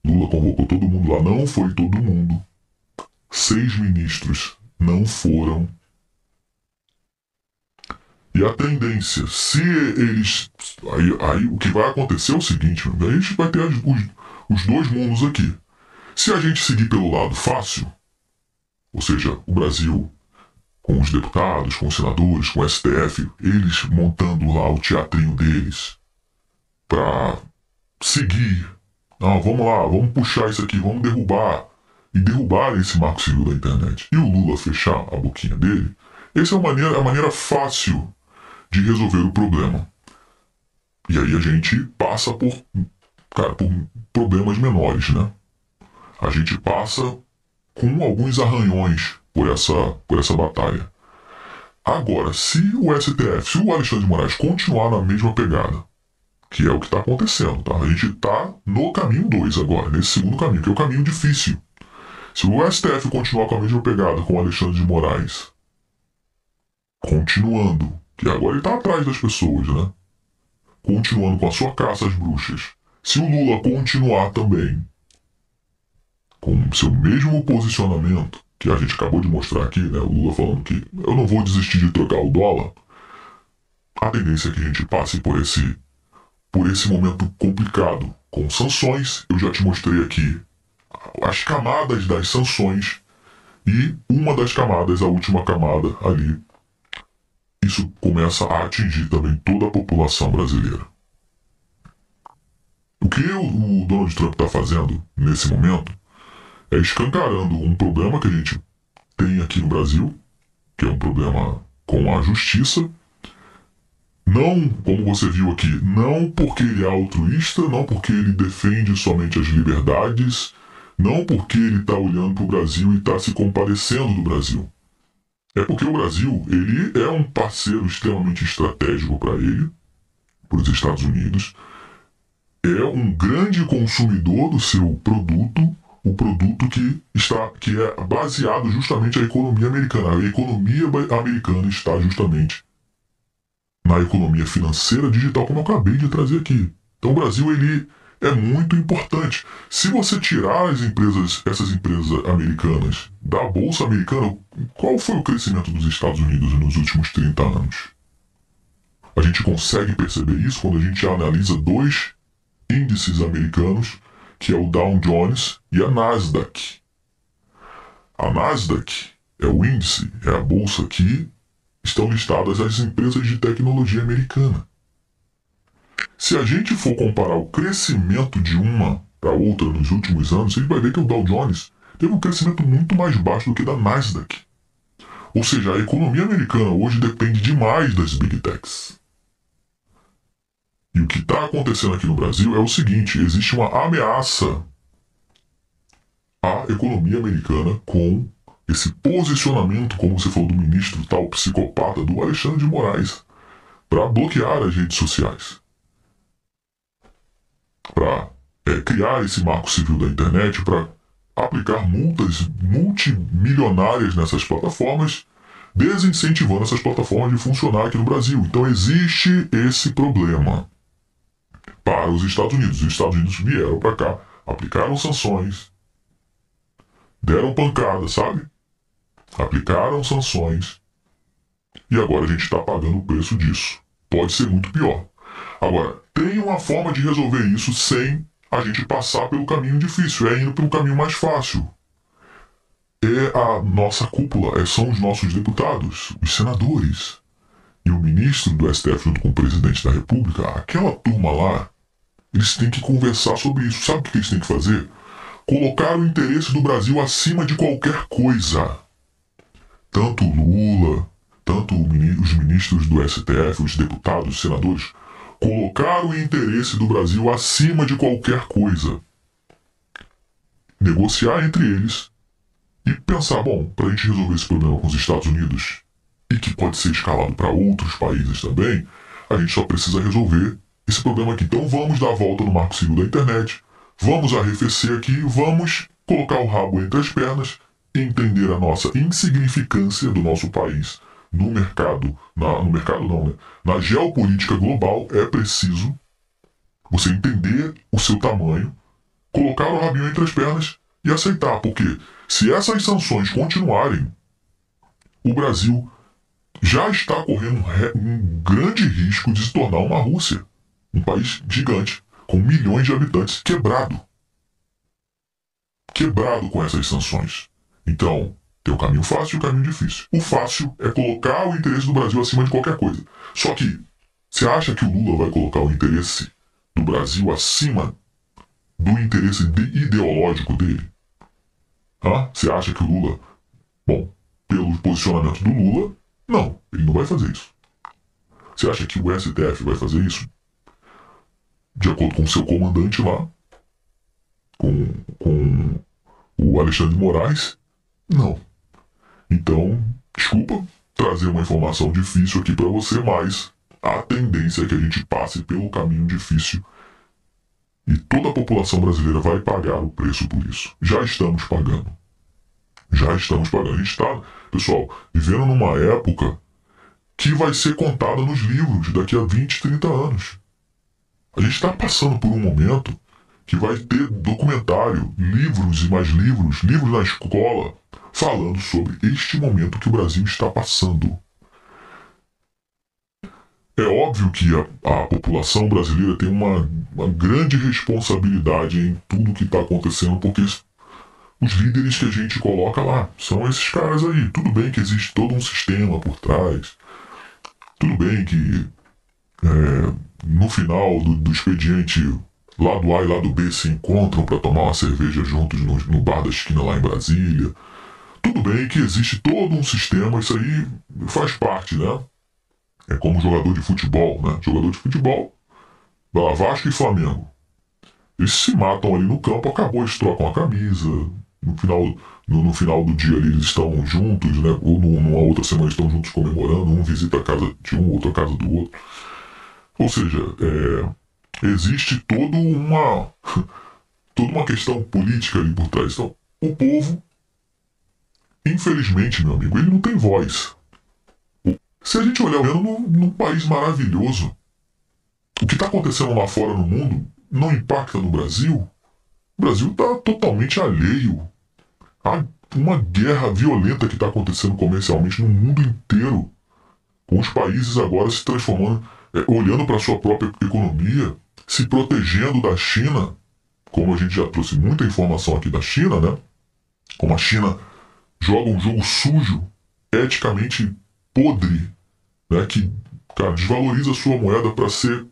Lula convocou todo mundo lá. Não foi todo mundo. 6 ministros não foram. E a tendência, se eles... Aí o que vai acontecer é o seguinte, a gente vai ter os dois mundos aqui. Se a gente seguir pelo lado fácil, ou seja, o Brasil com os deputados, com os senadores, com o STF, eles montando lá o teatrinho deles para seguir. Não, vamos lá, vamos puxar isso aqui, vamos derrubar. E derrubar esse marco civil da internet. E o Lula fechar a boquinha dele, essa é a maneira fácil de resolver o problema. E aí a gente passa por problemas menores, né? A gente passa com alguns arranhões por essa batalha. Agora, se o STF, se o Alexandre de Moraes continuar na mesma pegada, que é o que está acontecendo, tá? A gente está no caminho 2 agora, nesse segundo caminho, que é o caminho difícil. Se o STF continuar com a mesma pegada com o Alexandre de Moraes, continuando, que agora ele está atrás das pessoas, né? Continuando com a sua caça às bruxas. Se o Lula continuar também com o seu mesmo posicionamento, que a gente acabou de mostrar aqui, né? O Lula falando que eu não vou desistir de trocar o dólar, a tendência é que a gente passe por esse momento complicado. Com sanções, eu já te mostrei aqui as camadas das sanções, e uma das camadas, a última camada ali, isso começa a atingir também toda a população brasileira. O que o Donald Trump está fazendo nesse momento é escancarando um problema que a gente tem aqui no Brasil, que é um problema com a justiça. Não, como você viu aqui, não porque ele é altruísta, não porque ele defende somente as liberdades, não porque ele está olhando para o Brasil e está se compadecendo do Brasil. É porque o Brasil, ele é um parceiro extremamente estratégico para ele, para os Estados Unidos, é um grande consumidor do seu produto, o produto que é baseado justamente na economia americana. A economia americana está justamente na economia financeira digital, como eu acabei de trazer aqui. Então o Brasil, ele é muito importante. Se você tirar essas empresas americanas da Bolsa Americana, qual foi o crescimento dos Estados Unidos nos últimos 30 anos? A gente consegue perceber isso quando a gente analisa 2 índices americanos, que é o Dow Jones e a Nasdaq. A Nasdaq é o índice, é a bolsa que estão listadas as empresas de tecnologia americana. Se a gente for comparar o crescimento de uma para outra nos últimos anos, a gente vai ver que o Dow Jones teve um crescimento muito mais baixo do que da Nasdaq. Ou seja, a economia americana hoje depende demais das Big Techs. E o que está acontecendo aqui no Brasil é o seguinte: existe uma ameaça à economia americana com esse posicionamento, como você falou, do ministro tal psicopata, do Alexandre de Moraes, para bloquear as redes sociais, para criar esse marco civil da internet, para aplicar multas multimilionárias nessas plataformas, desincentivando essas plataformas de funcionar aqui no Brasil. Então existe esse problema para os Estados Unidos. Os Estados Unidos vieram para cá, aplicaram sanções, deram pancada, sabe? Aplicaram sanções e agora a gente está pagando o preço disso. Pode ser muito pior. Agora, tem uma forma de resolver isso sem a gente passar pelo caminho difícil, é indo pelo caminho mais fácil. É a nossa cúpula, são os nossos deputados, os senadores e o ministro do STF junto com o presidente da República. Aquela turma lá, eles têm que conversar sobre isso. Sabe o que eles têm que fazer? Colocar o interesse do Brasil acima de qualquer coisa. Tanto Lula, tanto os ministros do STF, os deputados, os senadores, colocaram o interesse do Brasil acima de qualquer coisa. Negociar entre eles e pensar, bom, para a gente resolver esse problema com os Estados Unidos, e que pode ser escalado para outros países também, a gente só precisa resolver esse problema aqui. Então vamos dar a volta no marco civil da internet, vamos arrefecer aqui, vamos colocar o rabo entre as pernas, entender a nossa insignificância do nosso país no mercado, na geopolítica global. É preciso você entender o seu tamanho, colocar o rabinho entre as pernas e aceitar, porque se essas sanções continuarem, o Brasil já está correndo um grande risco de se tornar uma Rússia, um país gigante, com milhões de habitantes, quebrado com essas sanções. Então, tem o caminho fácil e o caminho difícil. O fácil é colocar o interesse do Brasil acima de qualquer coisa. Só que, você acha que o Lula vai colocar o interesse do Brasil acima do interesse ideológico dele? Você acha que o Lula, bom, pelo posicionamento do Lula, não, ele não vai fazer isso. Você acha que o STF vai fazer isso? De acordo com o seu comandante lá, com o Alexandre de Moraes? Não. Então, desculpa trazer uma informação difícil aqui para você, mas a tendência é que a gente passe pelo caminho difícil e toda a população brasileira vai pagar o preço por isso. Já estamos pagando. A gente está, pessoal, vivendo numa época que vai ser contada nos livros daqui a 20, 30 anos. A gente está passando por um momento que vai ter documentário, livros e mais livros na escola, falando sobre este momento que o Brasil está passando. É óbvio que a população brasileira tem uma grande responsabilidade em tudo que está acontecendo, porque os líderes que a gente coloca lá são esses caras aí. Tudo bem que existe todo um sistema por trás. Tudo bem que no final do expediente, lado A e lado B se encontram para tomar uma cerveja juntos no bar da esquina lá em Brasília. Tudo bem que existe todo um sistema, isso aí faz parte, né? É como jogador de futebol, né? Jogador de futebol, vai lá, Vasco e Flamengo. Eles se matam ali no campo, acabou, eles trocam a camisa. No final do dia ali eles estão juntos, né? Ou numa outra semana estão juntos comemorando, um visita a casa de um, outro a casa do outro. Ou seja, existe toda uma questão política ali por trás. Então, o povo, infelizmente, meu amigo, ele não tem voz. Se a gente olhar num país maravilhoso, o que está acontecendo lá fora no mundo não impacta no Brasil. O Brasil está totalmente alheio a uma guerra violenta que está acontecendo comercialmente no mundo inteiro, com os países agora se transformando, olhando para a sua própria economia, se protegendo da China, como a gente já trouxe muita informação aqui da China, né? Como a China joga um jogo sujo, eticamente podre, né? Que, cara, desvaloriza a sua moeda para ser,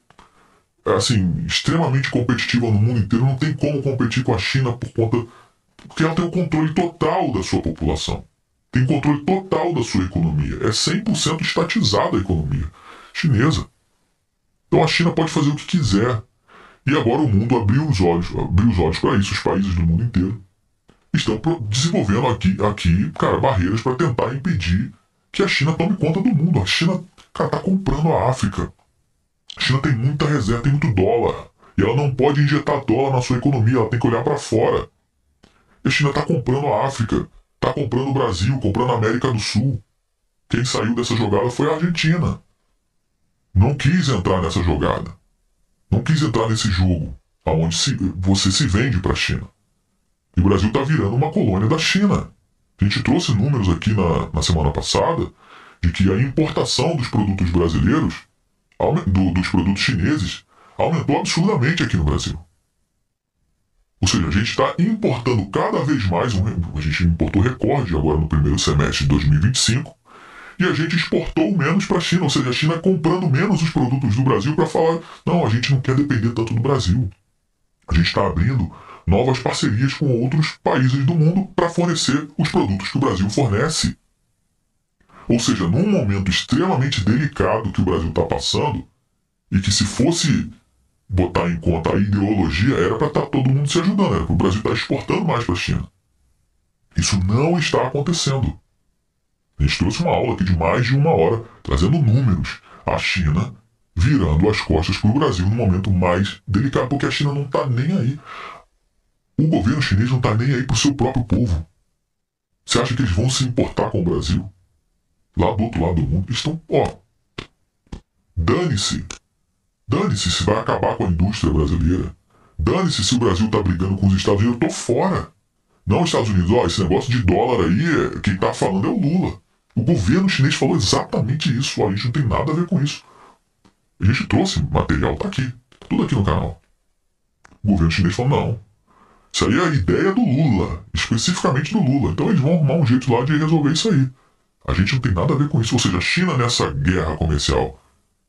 assim, extremamente competitiva no mundo inteiro. Não tem como competir com a China porque ela tem o controle total da sua população. Tem controle total da sua economia. É 100% estatizada a economia chinesa. Então a China pode fazer o que quiser. E agora o mundo abriu os olhos para isso. Os países do mundo inteiro estão desenvolvendo aqui, cara, barreiras para tentar impedir que a China tome conta do mundo. A China, cara, tá comprando a África. A China tem muita reserva, tem muito dólar. E ela não pode injetar dólar na sua economia, ela tem que olhar para fora. A China está comprando a África, está comprando o Brasil, comprando a América do Sul. Quem saiu dessa jogada foi a Argentina. Não quis entrar nessa jogada. Não quis entrar nesse jogo, onde você se vende para a China. E o Brasil está virando uma colônia da China. A gente trouxe números aqui na semana passada de que a importação dos produtos brasileiros, dos produtos chineses, aumentou absurdamente aqui no Brasil. Ou seja, a gente está importando cada vez mais, a gente importou recorde agora no primeiro semestre de 2025, e a gente exportou menos para a China, ou seja, a China comprando menos os produtos do Brasil para falar, não, a gente não quer depender tanto do Brasil. A gente está abrindo novas parcerias com outros países do mundo para fornecer os produtos que o Brasil fornece. Ou seja, num momento extremamente delicado que o Brasil está passando, e que se fosse botar em conta a ideologia, era para estar todo mundo se ajudando, era para o Brasil estar exportando mais para a China. Isso não está acontecendo. A gente trouxe uma aula aqui de mais de 1 hora, trazendo números. A China virando as costas para o Brasil no momento mais delicado, porque a China não está nem aí. O governo chinês não está nem aí para o seu próprio povo. Você acha que eles vão se importar com o Brasil? Lá do outro lado do mundo, eles estão, dane-se. Dane-se se vai acabar com a indústria brasileira. Dane-se se o Brasil está brigando com os Estados Unidos. Eu tô fora. Não, os Estados Unidos, esse negócio de dólar aí, quem tá falando é o Lula. O governo chinês falou exatamente isso. A gente não tem nada a ver com isso. A gente trouxe material, tá aqui. Tá tudo aqui no canal. O governo chinês falou, não. Isso aí é a ideia do Lula. Especificamente do Lula. Então eles vão arrumar um jeito lá de resolver isso aí. A gente não tem nada a ver com isso. Ou seja, a China nessa guerra comercial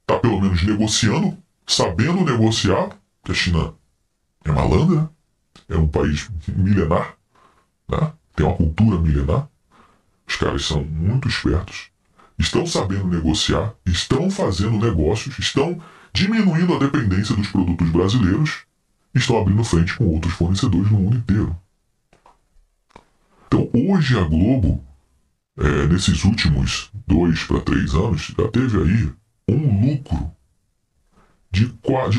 tá pelo menos negociando, sabendo negociar, porque a China é malandra, né? É um país milenar, né? Tem uma cultura milenar. Os caras são muito espertos, estão sabendo negociar, estão fazendo negócios, estão diminuindo a dependência dos produtos brasileiros, estão abrindo frente com outros fornecedores no mundo inteiro. Então hoje a Globo, nesses últimos 2 para 3 anos, já teve aí um lucro de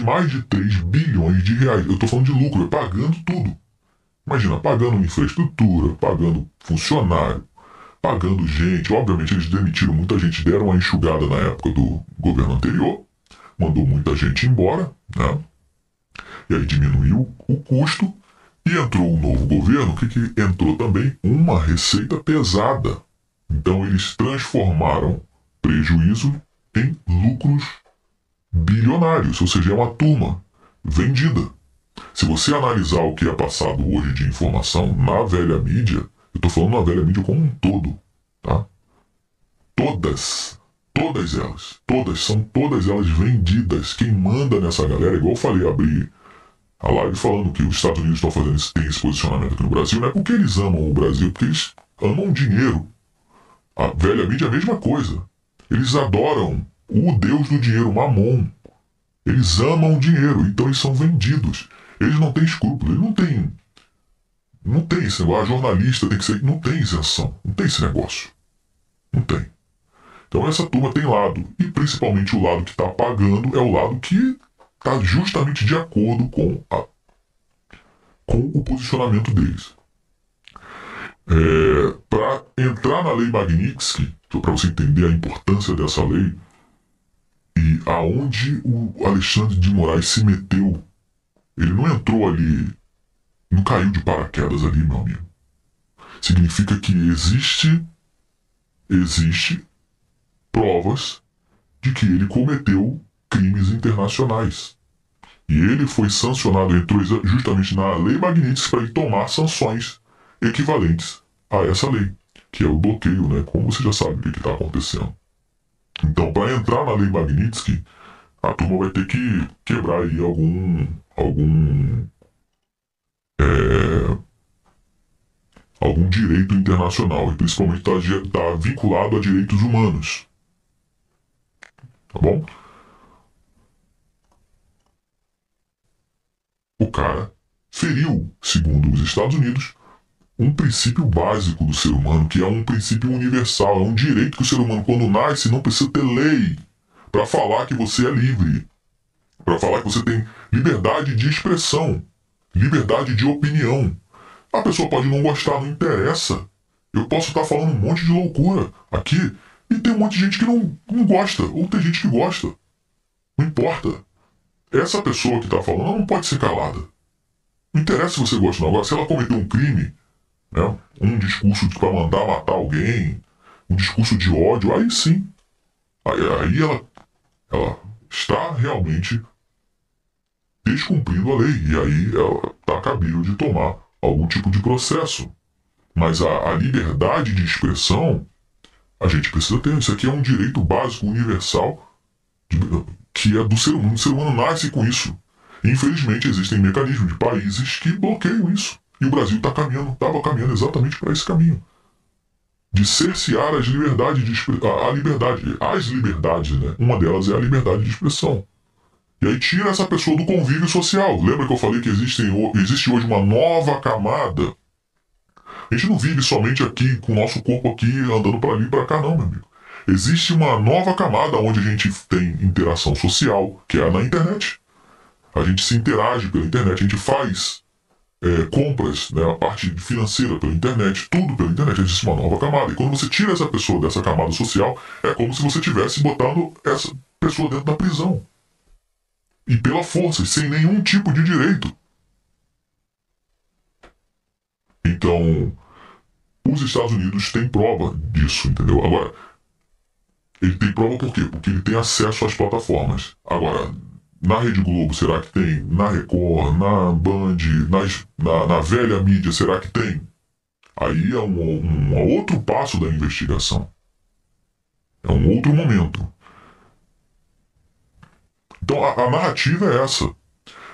mais de 3 bilhões de reais. Eu estou falando de lucro, é pagando tudo. Imagina, pagando infraestrutura, pagando funcionário, pagando gente. Obviamente eles demitiram muita gente, deram uma enxugada na época do governo anterior, mandou muita gente embora, né? E aí diminuiu o custo e entrou um novo governo que entrou também uma receita pesada. Então eles transformaram prejuízo em lucros bilionários, ou seja, é uma turma vendida. Se você analisar o que é passado hoje de informação na velha mídia, eu estou falando na velha mídia como um todo, tá? Todas elas vendidas. Quem manda nessa galera, igual eu falei, abri a live falando que os Estados Unidos estão fazendo tem esse posicionamento aqui no Brasil, não é porque eles amam o Brasil, porque eles amam dinheiro. A velha mídia é a mesma coisa. Eles adoram o deus do dinheiro, Mamon. Eles amam o dinheiro, então eles são vendidos. Eles não têm escrúpulo, eles não tem esse negócio. A jornalista tem que ser. Não tem isenção, não tem esse negócio. Não tem. Então essa turma tem lado, e principalmente o lado que está pagando é o lado que está justamente de acordo com o posicionamento deles. Para entrar na lei Magnitsky, para você entender a importância dessa lei, e aonde o Alexandre de Moraes se meteu, ele não entrou ali, não caiu de paraquedas ali, meu amigo. Significa que existe provas de que ele cometeu crimes internacionais. E ele foi sancionado, entrou justamente na lei Magnitsky para ele tomar sanções equivalentes a essa lei, que é o bloqueio, né? Como você já sabe o que está acontecendo. Então, para entrar na lei Magnitsky, a turma vai ter que quebrar aí algum direito internacional, e principalmente tá vinculado a direitos humanos. Tá bom? O cara feriu, segundo os Estados Unidos, um princípio básico do ser humano, que é um princípio universal, é um direito que o ser humano, quando nasce, não precisa ter lei para falar que você é livre, para falar que você tem liberdade de expressão, liberdade de opinião. A pessoa pode não gostar, não interessa. Eu posso estar falando um monte de loucura aqui e tem um monte de gente que não gosta, ou tem gente que gosta. Não importa. Essa pessoa que está falando, ela não pode ser calada. Não interessa se você gosta ou não. Agora, se ela cometeu um crime, né, um discurso para mandar matar alguém, um discurso de ódio, aí sim. Aí ela está realmente descumprindo a lei. E aí ela está cabível de tomar algum tipo de processo. Mas a liberdade de expressão, a gente precisa ter. Isso aqui é um direito básico, universal, que é do ser humano. O ser humano nasce com isso. Infelizmente, existem mecanismos de países que bloqueiam isso. E o Brasil estava caminhando exatamente para esse caminho. de cercear as liberdades as liberdades, né? Uma delas é a liberdade de expressão. E aí tira essa pessoa do convívio social. Lembra que eu falei que existe hoje uma nova camada? A gente não vive somente aqui, com o nosso corpo aqui, andando para ali e para cá, não, meu amigo. Existe uma nova camada onde a gente tem interação social, que é na internet. A gente se interage pela internet, a gente faz compras, né, a parte financeira pela internet, tudo pela internet. Existe uma nova camada. E quando você tira essa pessoa dessa camada social, é como se você estivesse botando essa pessoa dentro da prisão. E pela força, sem nenhum tipo de direito. Então, os Estados Unidos têm prova disso, entendeu? Agora, ele tem prova por quê? Porque ele tem acesso às plataformas. Agora, na Rede Globo, será que tem? Na Record, na Band, na velha mídia, será que tem? Aí é um outro passo da investigação. É um outro momento. Então a narrativa é essa.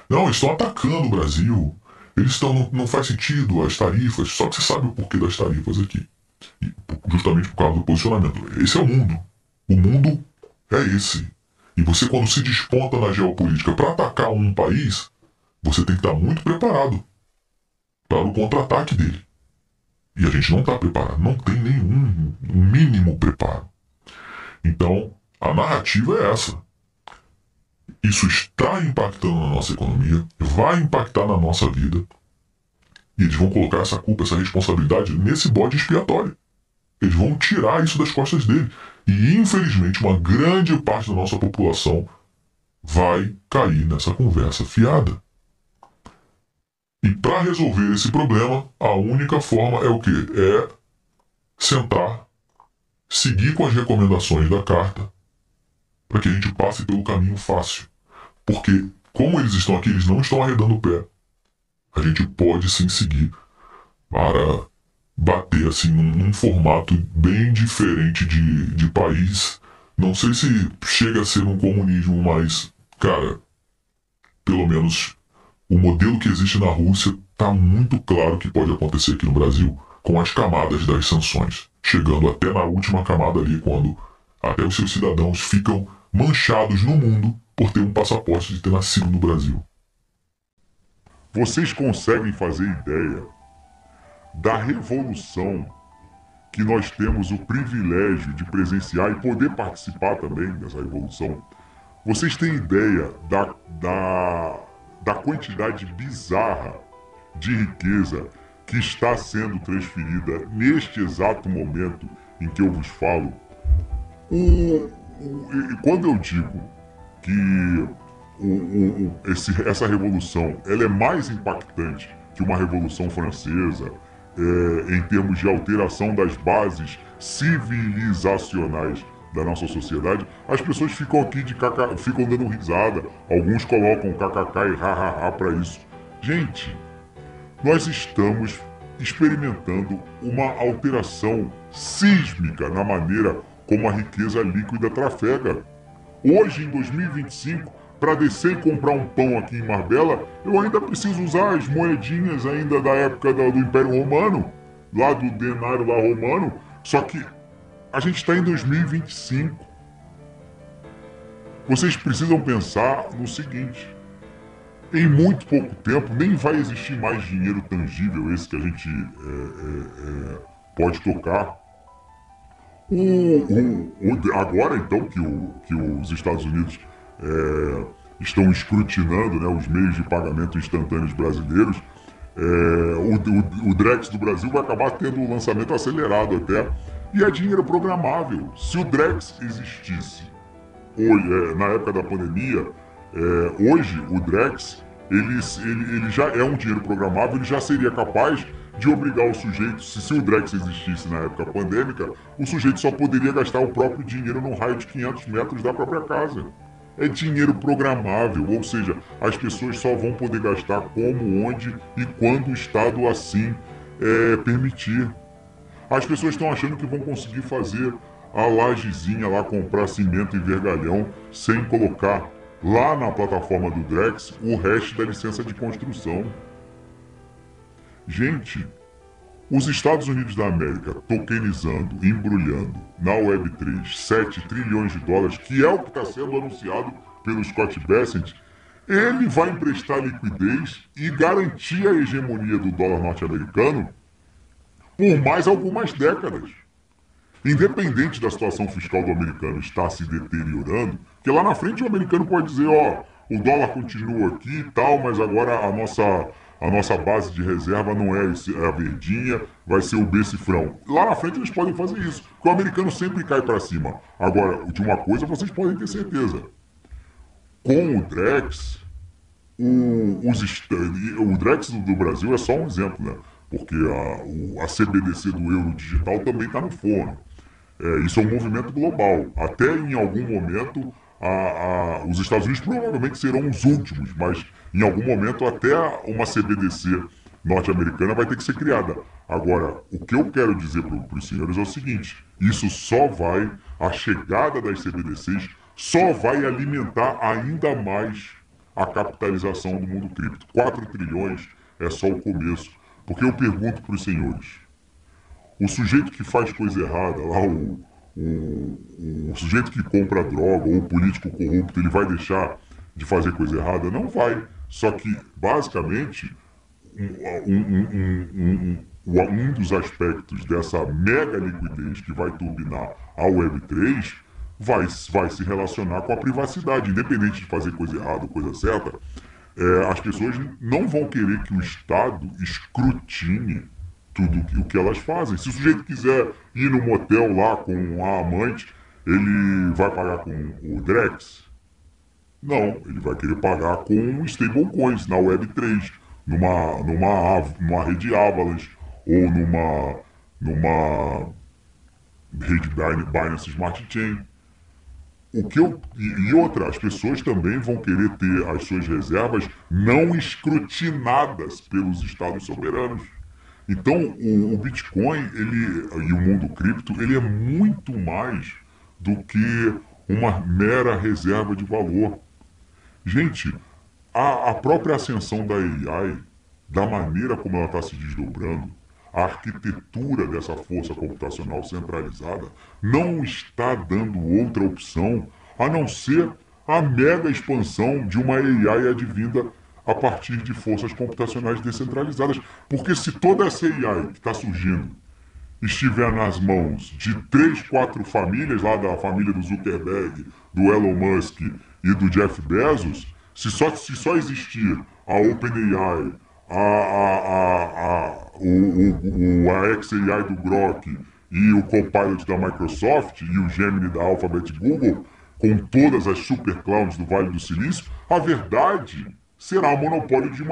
Não, eles estão atacando o Brasil. Eles estão. Não faz sentido as tarifas. Só que você sabe o porquê das tarifas aqui. E justamente por causa do posicionamento. Esse é o mundo. O mundo é esse. E você, quando se desponta na geopolítica para atacar um país, você tem que estar muito preparado para o contra-ataque dele. E a gente não está preparado. Não tem nenhum mínimo preparo. Então, a narrativa é essa. Isso está impactando na nossa economia, vai impactar na nossa vida. E eles vão colocar essa culpa, essa responsabilidade nesse bode expiatório. Eles vão tirar isso das costas dele. E, infelizmente, uma grande parte da nossa população vai cair nessa conversa fiada. E para resolver esse problema, a única forma é o quê? É sentar, seguir com as recomendações da carta, para que a gente passe pelo caminho fácil. Porque, como eles estão aqui, eles não estão arredando o pé. A gente pode sim seguir para bater assim num formato bem diferente de país. Não sei se chega a ser um comunismo, mas, cara, pelo menos o modelo que existe na Rússia está muito claro que pode acontecer aqui no Brasil, com as camadas das sanções, chegando até na última camada ali, quando até os seus cidadãos ficam manchados no mundo por ter um passaporte de ter nascido no Brasil. Vocês conseguem fazer ideia da revolução que nós temos o privilégio de presenciar e poder participar também dessa revolução? Vocês têm ideia da quantidade bizarra de riqueza que está sendo transferida neste exato momento em que eu vos falo? Quando eu digo que essa revolução ela é mais impactante que uma revolução francesa em termos de alteração das bases civilizacionais da nossa sociedade, as pessoas ficam aqui ficam dando risada, alguns colocam kkk e hahaha para isso. Gente, nós estamos experimentando uma alteração sísmica na maneira como a riqueza líquida trafega. Hoje, em 2025, para descer e comprar um pão aqui em Marbella, eu ainda preciso usar as moedinhas ainda da época do Império Romano, lá do denário lá romano, só que a gente está em 2025. Vocês precisam pensar no seguinte: em muito pouco tempo nem vai existir mais dinheiro tangível, esse que a gente pode tocar. Agora então que os Estados Unidos estão escrutinando, né, os meios de pagamento instantâneos brasileiros, o Drex do Brasil vai acabar tendo um lançamento acelerado até, e é dinheiro programável. Se o Drex existisse na época da pandemia, hoje o Drex ele já é um dinheiro programável, ele já seria capaz de obrigar o sujeito, se o Drex existisse na época pandêmica, o sujeito só poderia gastar o próprio dinheiro num raio de 500 metros da própria casa. É dinheiro programável, ou seja, as pessoas só vão poder gastar como, onde e quando o Estado assim permitir. As pessoas estão achando que vão conseguir fazer a lajezinha lá, comprar cimento e vergalhão, sem colocar lá na plataforma do Drex o resto da licença de construção. Gente, Os Estados Unidos da América tokenizando, embrulhando na Web3 7 trilhões de dólares, que é o que está sendo anunciado pelo Scott Bessent, ele vai emprestar liquidez e garantir a hegemonia do dólar norte-americano por mais algumas décadas. Independente da situação fiscal do americano estar se deteriorando, que lá na frente o americano pode dizer, ó, o dólar continua aqui e tal, mas agora a nossa base de reserva não é a verdinha, vai ser o B-cifrão. Lá na frente eles podem fazer isso, porque o americano sempre cai para cima. Agora, de uma coisa vocês podem ter certeza. Com o Drex, o Drex do Brasil é só um exemplo, né? Porque a CBDC do euro digital também está no forno. Isso é um movimento global. Até em algum momento, os Estados Unidos provavelmente serão os últimos, mas em algum momento até uma CBDC norte-americana vai ter que ser criada. Agora, o que eu quero dizer para os senhores é o seguinte, a chegada das CBDCs só vai alimentar ainda mais a capitalização do mundo cripto. 4 trilhões é só o começo. Porque eu pergunto para os senhores, o sujeito que faz coisa errada, lá o sujeito que compra droga ou o político corrupto, ele vai deixar de fazer coisa errada? Não vai. Só que, basicamente, um dos aspectos dessa mega liquidez que vai turbinar a Web3 vai se relacionar com a privacidade. Independente de fazer coisa errada ou coisa certa, as pessoas não vão querer que o Estado escrutine tudo o que elas fazem. Se o sujeito quiser ir no motel lá com a amante, ele vai pagar com o Drex? Não, ele vai querer pagar com stablecoins na Web3, numa rede Avalanche ou numa rede Binance Smart Chain. E outra, as pessoas também vão querer ter as suas reservas não escrutinadas pelos estados soberanos. Então, o Bitcoin e o mundo cripto, ele é muito mais do que uma mera reserva de valor. Gente, a própria ascensão da AI, da maneira como ela está se desdobrando, a arquitetura dessa força computacional centralizada não está dando outra opção a não ser a mega expansão de uma AI advinda a partir de forças computacionais descentralizadas. Porque se toda essa AI que está surgindo estiver nas mãos de 3, 4 famílias, lá da família do Zuckerberg, do Elon Musk e do Jeff Bezos, se só existir a OpenAI, a XAI do Grok e o Copilot da Microsoft e o Gemini da Alphabet Google, com todas as super clouds do Vale do Silício, a verdade será o monopólio de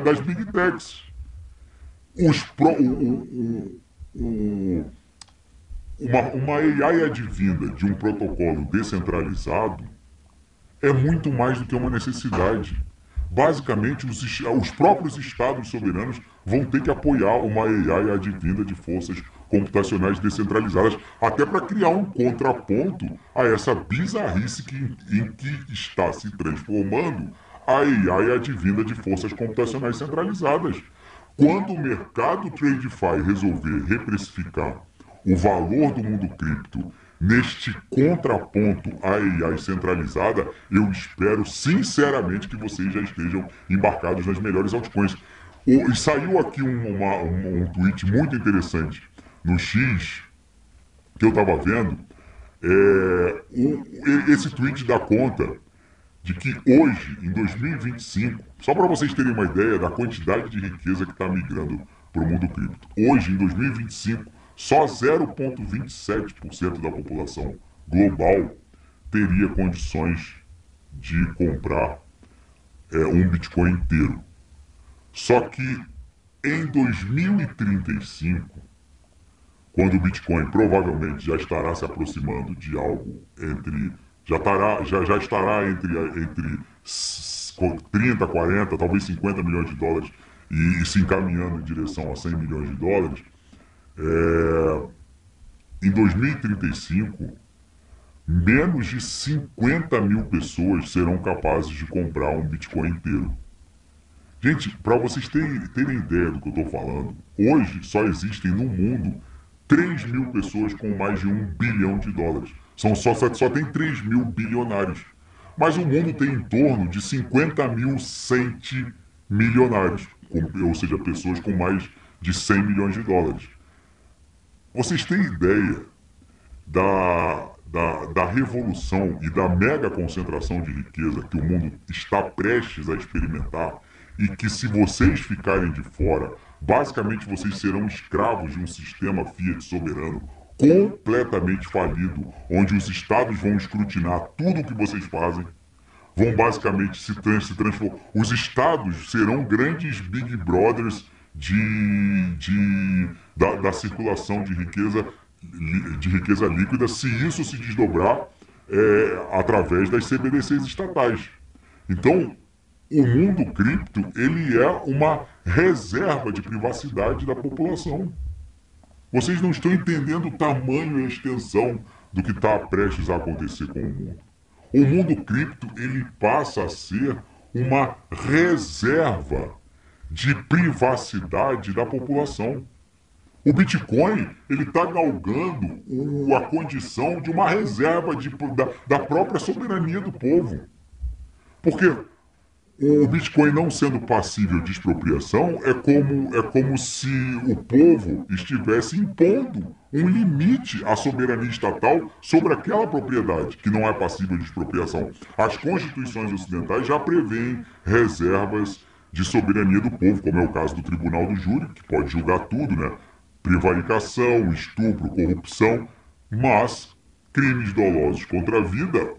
das Big Techs. Uma AI advinda de um protocolo descentralizado é muito mais do que uma necessidade. Basicamente, os próprios estados soberanos vão ter que apoiar uma AI advinda de forças computacionais descentralizadas, até para criar um contraponto a essa bizarrice em que está se transformando a AI advinda de forças computacionais centralizadas. Quando o mercado TradeFi resolver reprecificar o valor do mundo cripto neste contraponto à AI centralizada, eu espero sinceramente que vocês já estejam embarcados nas melhores altcoins. E saiu aqui um tweet muito interessante no X, que eu estava vendo. Esse tweet dá conta de que hoje, em 2025, só para vocês terem uma ideia da quantidade de riqueza que está migrando para o mundo cripto, hoje, em 2025, só 0,27% da população global teria condições de comprar um Bitcoin inteiro. Só que em 2035, quando o Bitcoin provavelmente já estará se aproximando de algo já estará entre 30, 40, talvez 50 milhões de dólares e se encaminhando em direção a 100 milhões de dólares, em 2035, menos de 50 mil pessoas serão capazes de comprar um Bitcoin inteiro. Gente, para vocês terem ideia do que eu estou falando, hoje só existem no mundo 3 mil pessoas com mais de US$ 1 bilhão. Só tem 3 mil bilionários. Mas o mundo tem em torno de 50 mil centimilionários, ou seja, pessoas com mais de US$ 100 milhões. Vocês têm ideia da revolução e da mega concentração de riqueza que o mundo está prestes a experimentar e que, se vocês ficarem de fora, basicamente vocês serão escravos de um sistema Fiat soberano completamente falido, onde os estados vão escrutinar tudo o que vocês fazem, vão basicamente se transformar. Os estados serão grandes Big Brothers da circulação de riqueza líquida, se isso se desdobrar através das CBDCs estatais. Então, o mundo cripto, ele é uma reserva de privacidade da população. Vocês não estão entendendo o tamanho e a extensão do que está prestes a acontecer com o mundo. O mundo cripto, ele passa a ser uma reserva de privacidade da população. O Bitcoin, ele está galgando a condição de uma reserva da própria soberania do povo. Porque o Bitcoin não sendo passível de expropriação é como se o povo estivesse impondo um limite à soberania estatal sobre aquela propriedade que não é passível de expropriação. As constituições ocidentais já prevêem reservas de soberania do povo, como é o caso do Tribunal do Júri, que pode julgar tudo, né? Prevaricação, estupro, corrupção, mas crimes dolosos contra a vida.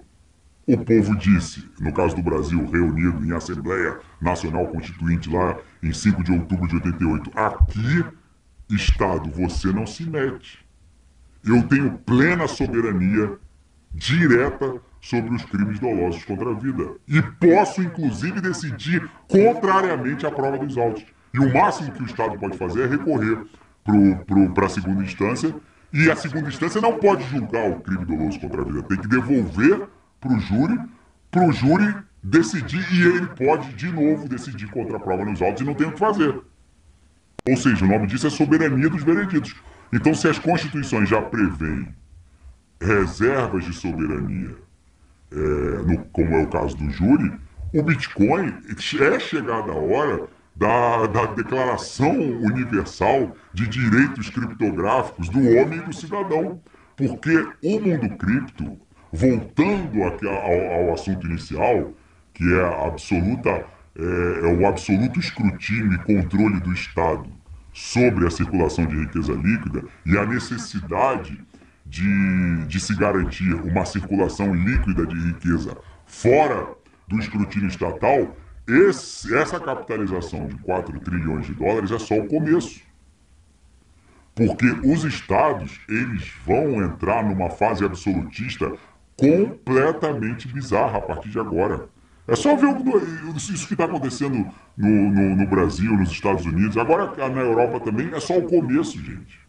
O povo disse, no caso do Brasil, reunido em Assembleia Nacional Constituinte lá em 5 de outubro de 88, aqui, Estado, você não se mete. Eu tenho plena soberania direta sobre os crimes dolosos contra a vida. E posso, inclusive, decidir contrariamente à prova dos autos. E o máximo que o Estado pode fazer é recorrer para a segunda instância, e a segunda instância não pode julgar o crime doloso contra a vida. Tem que devolver para o júri decidir, e ele pode de novo decidir contra a prova nos autos e não tem o que fazer. Ou seja, o nome disso é soberania dos vereditos. Então, se as constituições já prevêem reservas de soberania, como é o caso do júri, o Bitcoin é chegada a hora da Declaração Universal de Direitos Criptográficos do Homem e do Cidadão. Porque o mundo cripto, voltando ao assunto inicial, que é o absoluto escrutínio e controle do Estado sobre a circulação de riqueza líquida e a necessidade de se garantir uma circulação líquida de riqueza fora do escrutínio estatal, essa capitalização de US$ 4 trilhões é só o começo. Porque os estados, eles vão entrar numa fase absolutista completamente bizarra a partir de agora. É só ver isso que está acontecendo no Brasil, nos Estados Unidos, agora na Europa também, é só o começo, gente.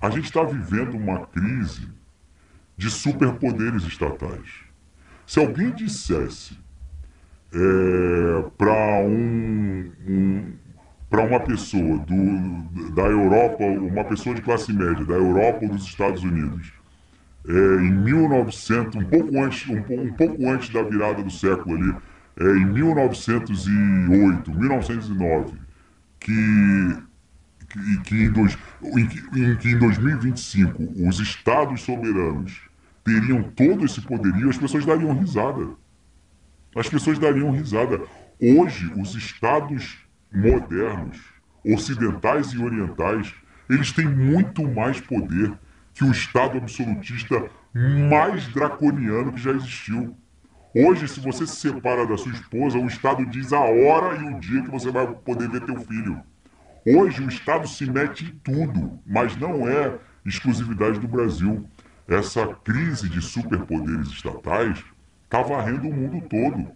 A gente está vivendo uma crise de superpoderes estatais. Se alguém dissesse para uma pessoa da Europa, uma pessoa de classe média, da Europa ou dos Estados Unidos, em 1900, um pouco antes da virada do século ali, em 1908, 1909, que em 2025 os estados soberanos teriam todo esse poderio, as pessoas dariam risada. As pessoas dariam risada. Hoje, os estados modernos, ocidentais e orientais, eles têm muito mais poder que o Estado absolutista mais draconiano que já existiu. Hoje, se você se separa da sua esposa, o Estado diz a hora e o dia que você vai poder ver teu filho. Hoje, o Estado se mete em tudo, mas não é exclusividade do Brasil. Essa crise de superpoderes estatais está varrendo o mundo todo.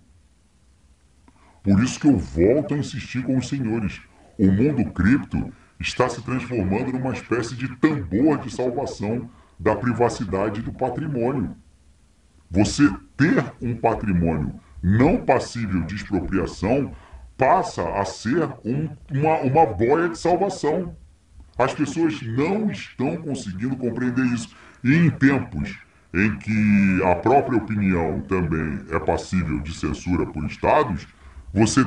Por isso que eu volto a insistir com os senhores. O mundo cripto está se transformando numa espécie de tambor de salvação da privacidade e do patrimônio. Você ter um patrimônio não passível de expropriação passa a ser uma boia de salvação. As pessoas não estão conseguindo compreender isso. E em tempos em que a própria opinião também é passível de censura por estados, você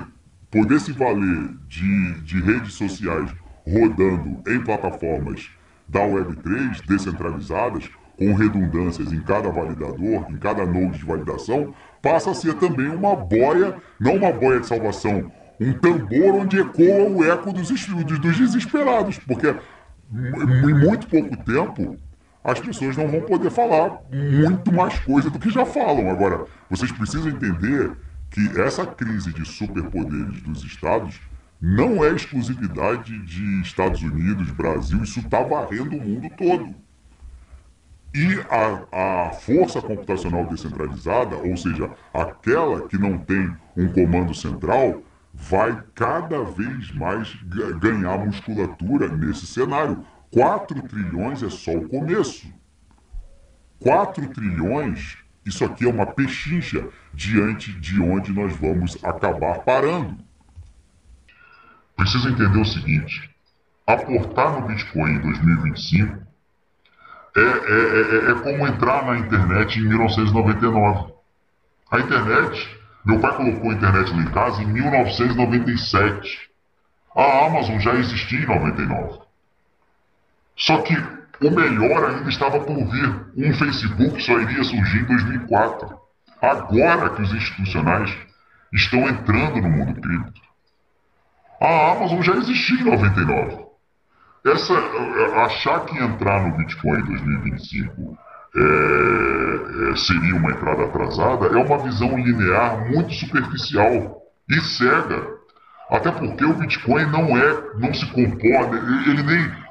poder se valer de redes sociais rodando em plataformas da Web3 descentralizadas, com redundâncias em cada validador, em cada node de validação, passa a ser também uma boia, não uma boia de salvação, um tambor onde ecoa o eco dos desesperados, porque em muito pouco tempo as pessoas não vão poder falar muito mais coisa do que já falam. Agora, vocês precisam entender que essa crise de superpoderes dos estados não é exclusividade de Estados Unidos, Brasil, isso está varrendo o mundo todo. E a força computacional descentralizada, ou seja, aquela que não tem um comando central, vai cada vez mais ganhar musculatura nesse cenário. 4 trilhões é só o começo. 4 trilhões, isso aqui é uma pechincha diante de onde nós vamos acabar parando. Precisa entender o seguinte: aportar no Bitcoin em 2025 é como entrar na internet em 1999. A internet, meu pai colocou a internet lá em casa em 1997. A Amazon já existia em 99. Só que o melhor ainda estava por vir. Um Facebook só iria surgir em 2004. Agora que os institucionais estão entrando no mundo cripto. A Amazon já existia em 99. Achar que entrar no Bitcoin em 2025 seria uma entrada atrasada é uma visão linear muito superficial e cega. Até porque o Bitcoin não se comporta,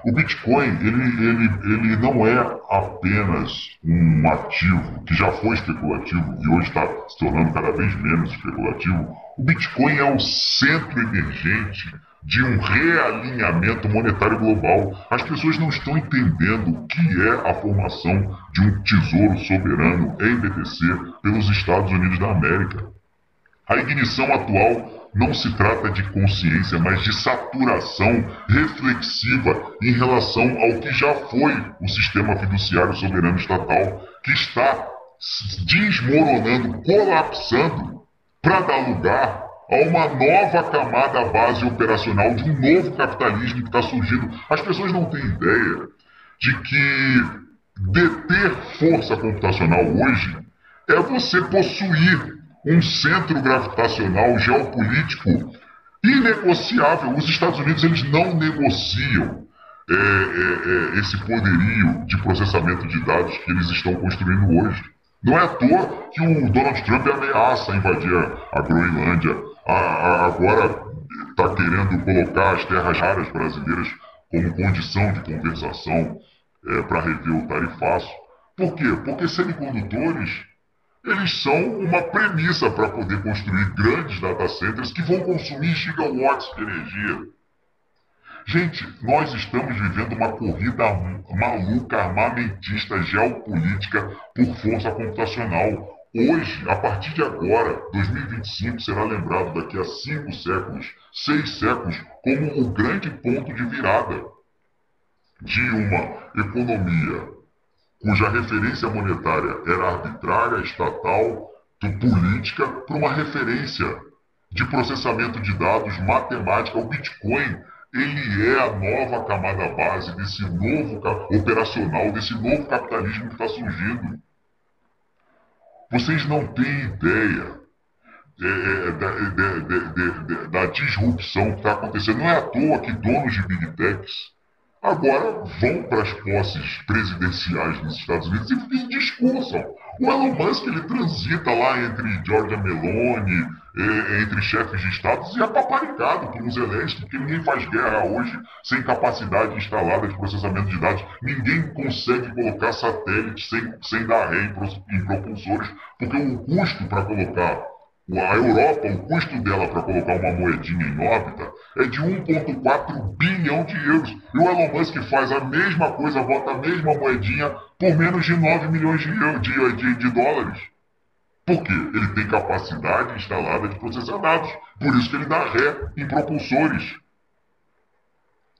o Bitcoin ele não é apenas um ativo que já foi especulativo e hoje está se tornando cada vez menos especulativo. O Bitcoin é o centro emergente de um realinhamento monetário global. As pessoas não estão entendendo o que é a formação de um tesouro soberano em BTC pelos Estados Unidos da América. A ignição atual não se trata de consciência, mas de saturação reflexiva em relação ao que já foi o sistema fiduciário soberano estatal, que está desmoronando, colapsando, para dar lugar a uma nova camada base operacional de um novo capitalismo que está surgindo. As pessoas não têm ideia de que deter força computacional hoje é você possuir um centro gravitacional geopolítico inegociável. Os Estados Unidos eles não negociam esse poderio de processamento de dados que eles estão construindo hoje. Não é à toa que o Donald Trump ameaça invadir a Groenlândia. Agora está querendo colocar as terras raras brasileiras como condição de conversação para rever o tarifaço. Por quê? Porque semicondutores eles são uma premissa para poder construir grandes data centers que vão consumir gigawatts de energia. Gente, nós estamos vivendo uma corrida maluca, armamentista, geopolítica por força computacional. Hoje, a partir de agora, 2025 será lembrado daqui a 5 séculos, 6 séculos, como o grande ponto de virada de uma economia cuja referência monetária era arbitrária, estatal, política, para uma referência de processamento de dados, matemática. O Bitcoin, ele é a nova camada base desse novo operacional, desse novo capitalismo que está surgindo. Vocês não têm ideia da disrupção que está acontecendo. Não é à toa que donos de Big Techs agora vão para as posses presidenciais nos Estados Unidos e discursam. O Elon Musk ele transita lá entre Giorgia Meloni, entre chefes de estados e é paparicado por um Zelensky, porque ninguém faz guerra hoje sem capacidade instalada de processamento de dados. Ninguém consegue colocar satélites sem dar ré em propulsores, porque o custo para colocar a Europa, o custo dela para colocar uma moedinha em órbita é de 1,4 bilhão de euros. E o Elon Musk faz a mesma coisa, bota a mesma moedinha por menos de 9 milhões de dólares. Porque ele tem capacidade instalada de processar dados. Por isso que ele dá ré em propulsores.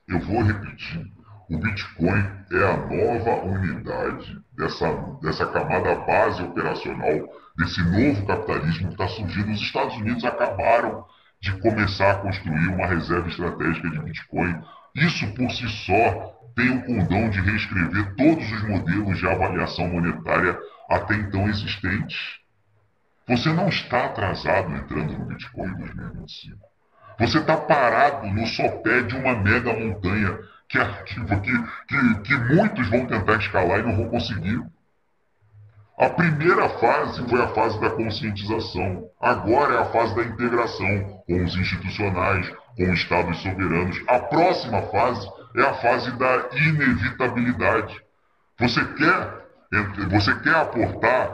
Eu vou repetir. O Bitcoin é a nova unidade dessa camada base operacional, desse novo capitalismo que está surgindo. Os Estados Unidos acabaram de começar a construir uma reserva estratégica de Bitcoin. Isso por si só tem o condão de reescrever todos os modelos de avaliação monetária até então existentes. Você não está atrasado entrando no Bitcoin em 2025. Você está parado no sopé de uma mega montanha que muitos vão tentar escalar e não vão conseguir. A primeira fase foi a fase da conscientização. Agora é a fase da integração com os institucionais, com os estados soberanos. A próxima fase é a fase da inevitabilidade. Você quer aportar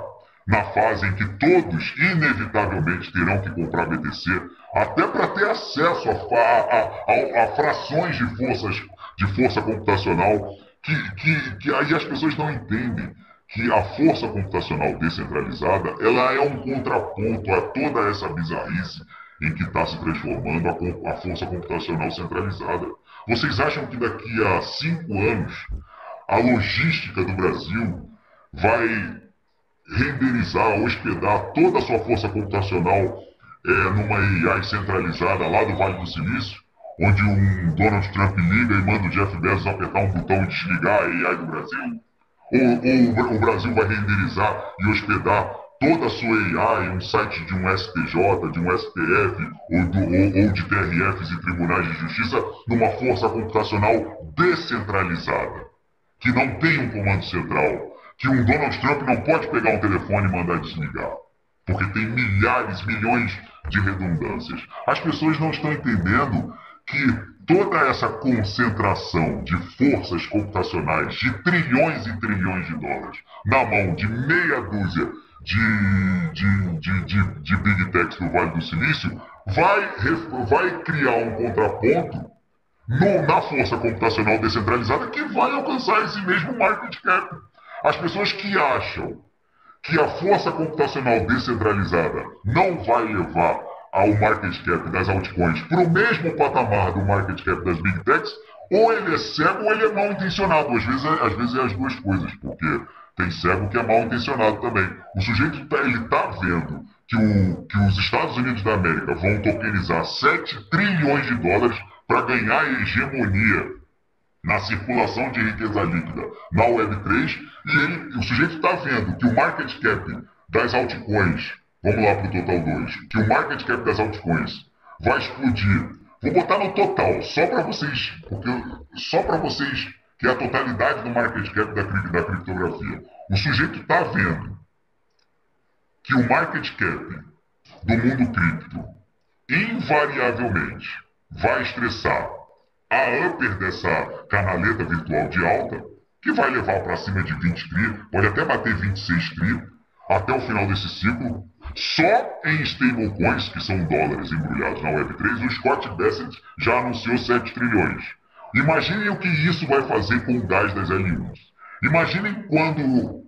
na fase em que todos inevitavelmente terão que comprar BTC, até para ter acesso a frações de força computacional que aí as pessoas não entendem que a força computacional descentralizada ela é um contraponto a toda essa bizarrice em que está se transformando a força computacional centralizada. Vocês acham que daqui a 5 anos a logística do Brasil vai renderizar, hospedar toda a sua força computacional numa AI centralizada lá do Vale do Silício, onde um Donald Trump liga e manda o Jeff Bezos apertar um botão e desligar a AI do Brasil? Ou o Brasil vai renderizar e hospedar toda a sua AI em um site de um STJ, de um STF ou de TRFs e tribunais de justiça numa força computacional descentralizada, que não tem um comando central, que um Donald Trump não pode pegar um telefone e mandar desligar, porque tem milhares, milhões de redundâncias. As pessoas não estão entendendo que toda essa concentração de forças computacionais de trilhões e trilhões de dólares na mão de meia dúzia de Big Techs do Vale do Silício vai criar um contraponto na força computacional descentralizada que vai alcançar esse mesmo market cap. As pessoas que acham que a força computacional descentralizada não vai levar ao market cap das altcoins para o mesmo patamar do market cap das Big Techs, ou ele é cego ou ele é mal intencionado. Às vezes é as duas coisas, porque tem cego que é mal intencionado também. O sujeito está vendo que os Estados Unidos da América vão tokenizar 7 trilhões de dólares para ganhar hegemonia na circulação de riqueza líquida na Web3, e o sujeito está vendo que o market cap das altcoins, vamos lá para o total 2, que o market cap das altcoins vai explodir. Vou botar no total, só para vocês, que é a totalidade do market cap da criptografia. O sujeito está vendo que o market cap do mundo cripto invariavelmente vai estressar a upper dessa canaleta virtual de alta, que vai levar para cima de 20 tri, pode até bater 26 tri, até o final desse ciclo, só em stablecoins, que são dólares embrulhados na Web3, o Scott Bessent já anunciou 7 trilhões. Imaginem o que isso vai fazer com o gás das L1s. Imaginem quando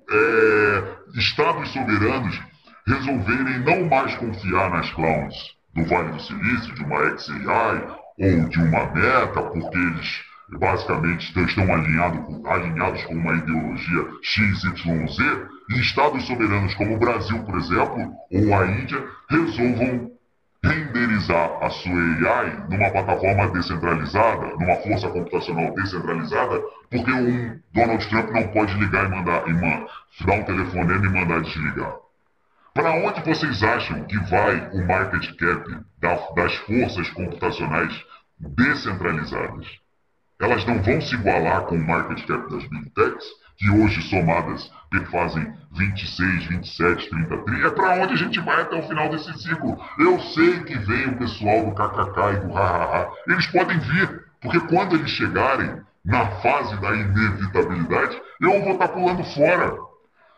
estados soberanos resolverem não mais confiar nas clowns do Vale do Silício, de uma XAI ou de uma Meta, porque eles basicamente estão alinhados com uma ideologia XYZ, e estados soberanos como o Brasil, por exemplo, ou a Índia, resolvam renderizar a sua AI numa plataforma descentralizada, numa força computacional descentralizada, porque um Donald Trump não pode ligar e dar um telefonema e mandar desligar. Para onde vocês acham que vai o market cap das forças computacionais descentralizadas? Elas não vão se igualar com o market cap das Big Techs, que hoje somadas fazem 26, 27, 30 tri. É para onde a gente vai até o final desse ciclo. Eu sei que vem o pessoal do KKK e do hahaha. Eles podem vir, porque quando eles chegarem na fase da inevitabilidade, eu vou estar pulando fora.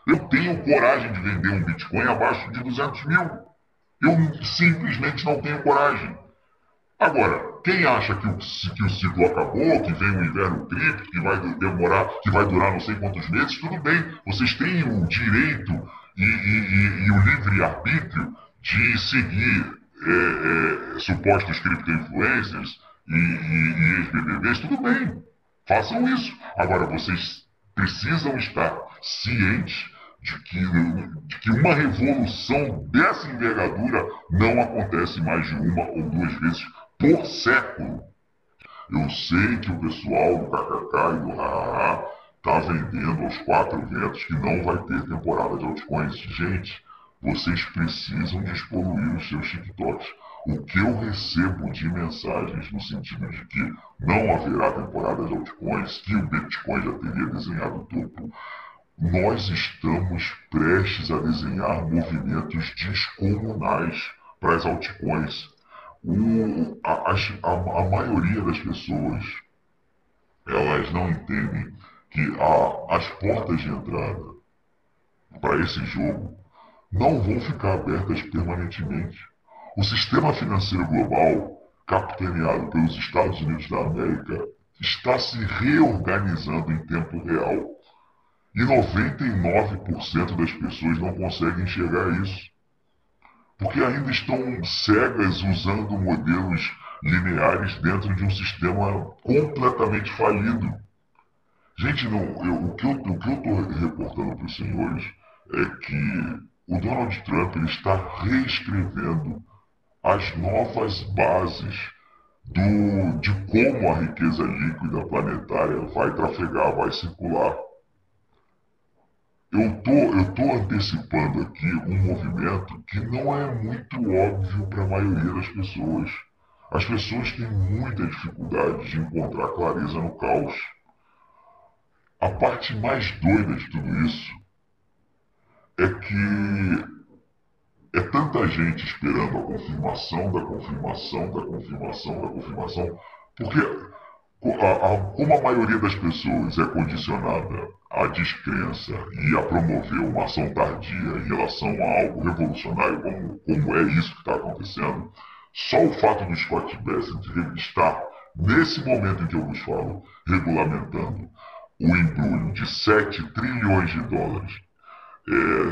Eu tenho coragem de vender um Bitcoin abaixo de 200 mil. Eu simplesmente não tenho coragem. Agora, quem acha que o ciclo acabou, que vem um inverno cripto, que vai durar não sei quantos meses, tudo bem. Vocês têm o direito e o livre-arbítrio de seguir supostos cripto-influencers e ex-BBBs, tudo bem, façam isso. Agora, vocês precisam estar cientes de que uma revolução dessa envergadura não acontece mais de uma ou duas vezes por século. Eu sei que o pessoal do KKK e do Hahaha está vendendo aos quatro ventos que não vai ter temporada de altcoins. Gente, vocês precisam despoluir os seus TikToks. O que eu recebo de mensagens no sentido de que não haverá temporada de altcoins, que o Bitcoin já teria desenhado o topo, nós estamos prestes a desenhar movimentos descomunais para as altcoins. A maioria das pessoas, elas não entendem que as portas de entrada para esse jogo não vão ficar abertas permanentemente. O sistema financeiro global, capitaneado pelos Estados Unidos da América, está se reorganizando em tempo real. E 99% das pessoas não conseguem enxergar isso. Porque ainda estão cegas usando modelos lineares dentro de um sistema completamente falido. Gente, o que eu estou reportando para os senhores é que o Donald Trump ele está reescrevendo as novas bases de como a riqueza líquida planetária vai trafegar, vai circular. Eu tô antecipando aqui um movimento que não é muito óbvio para a maioria das pessoas. As pessoas têm muita dificuldade de encontrar clareza no caos. A parte mais doida de tudo isso é que é tanta gente esperando a confirmação da confirmação da confirmação da confirmação, porque como a maioria das pessoas é condicionada à descrença e a promover uma ação tardia em relação a algo revolucionário como é isso que está acontecendo, só o fato do Scott Bessent estar, nesse momento em que eu vos falo, regulamentando o embrulho de 7 trilhões de dólares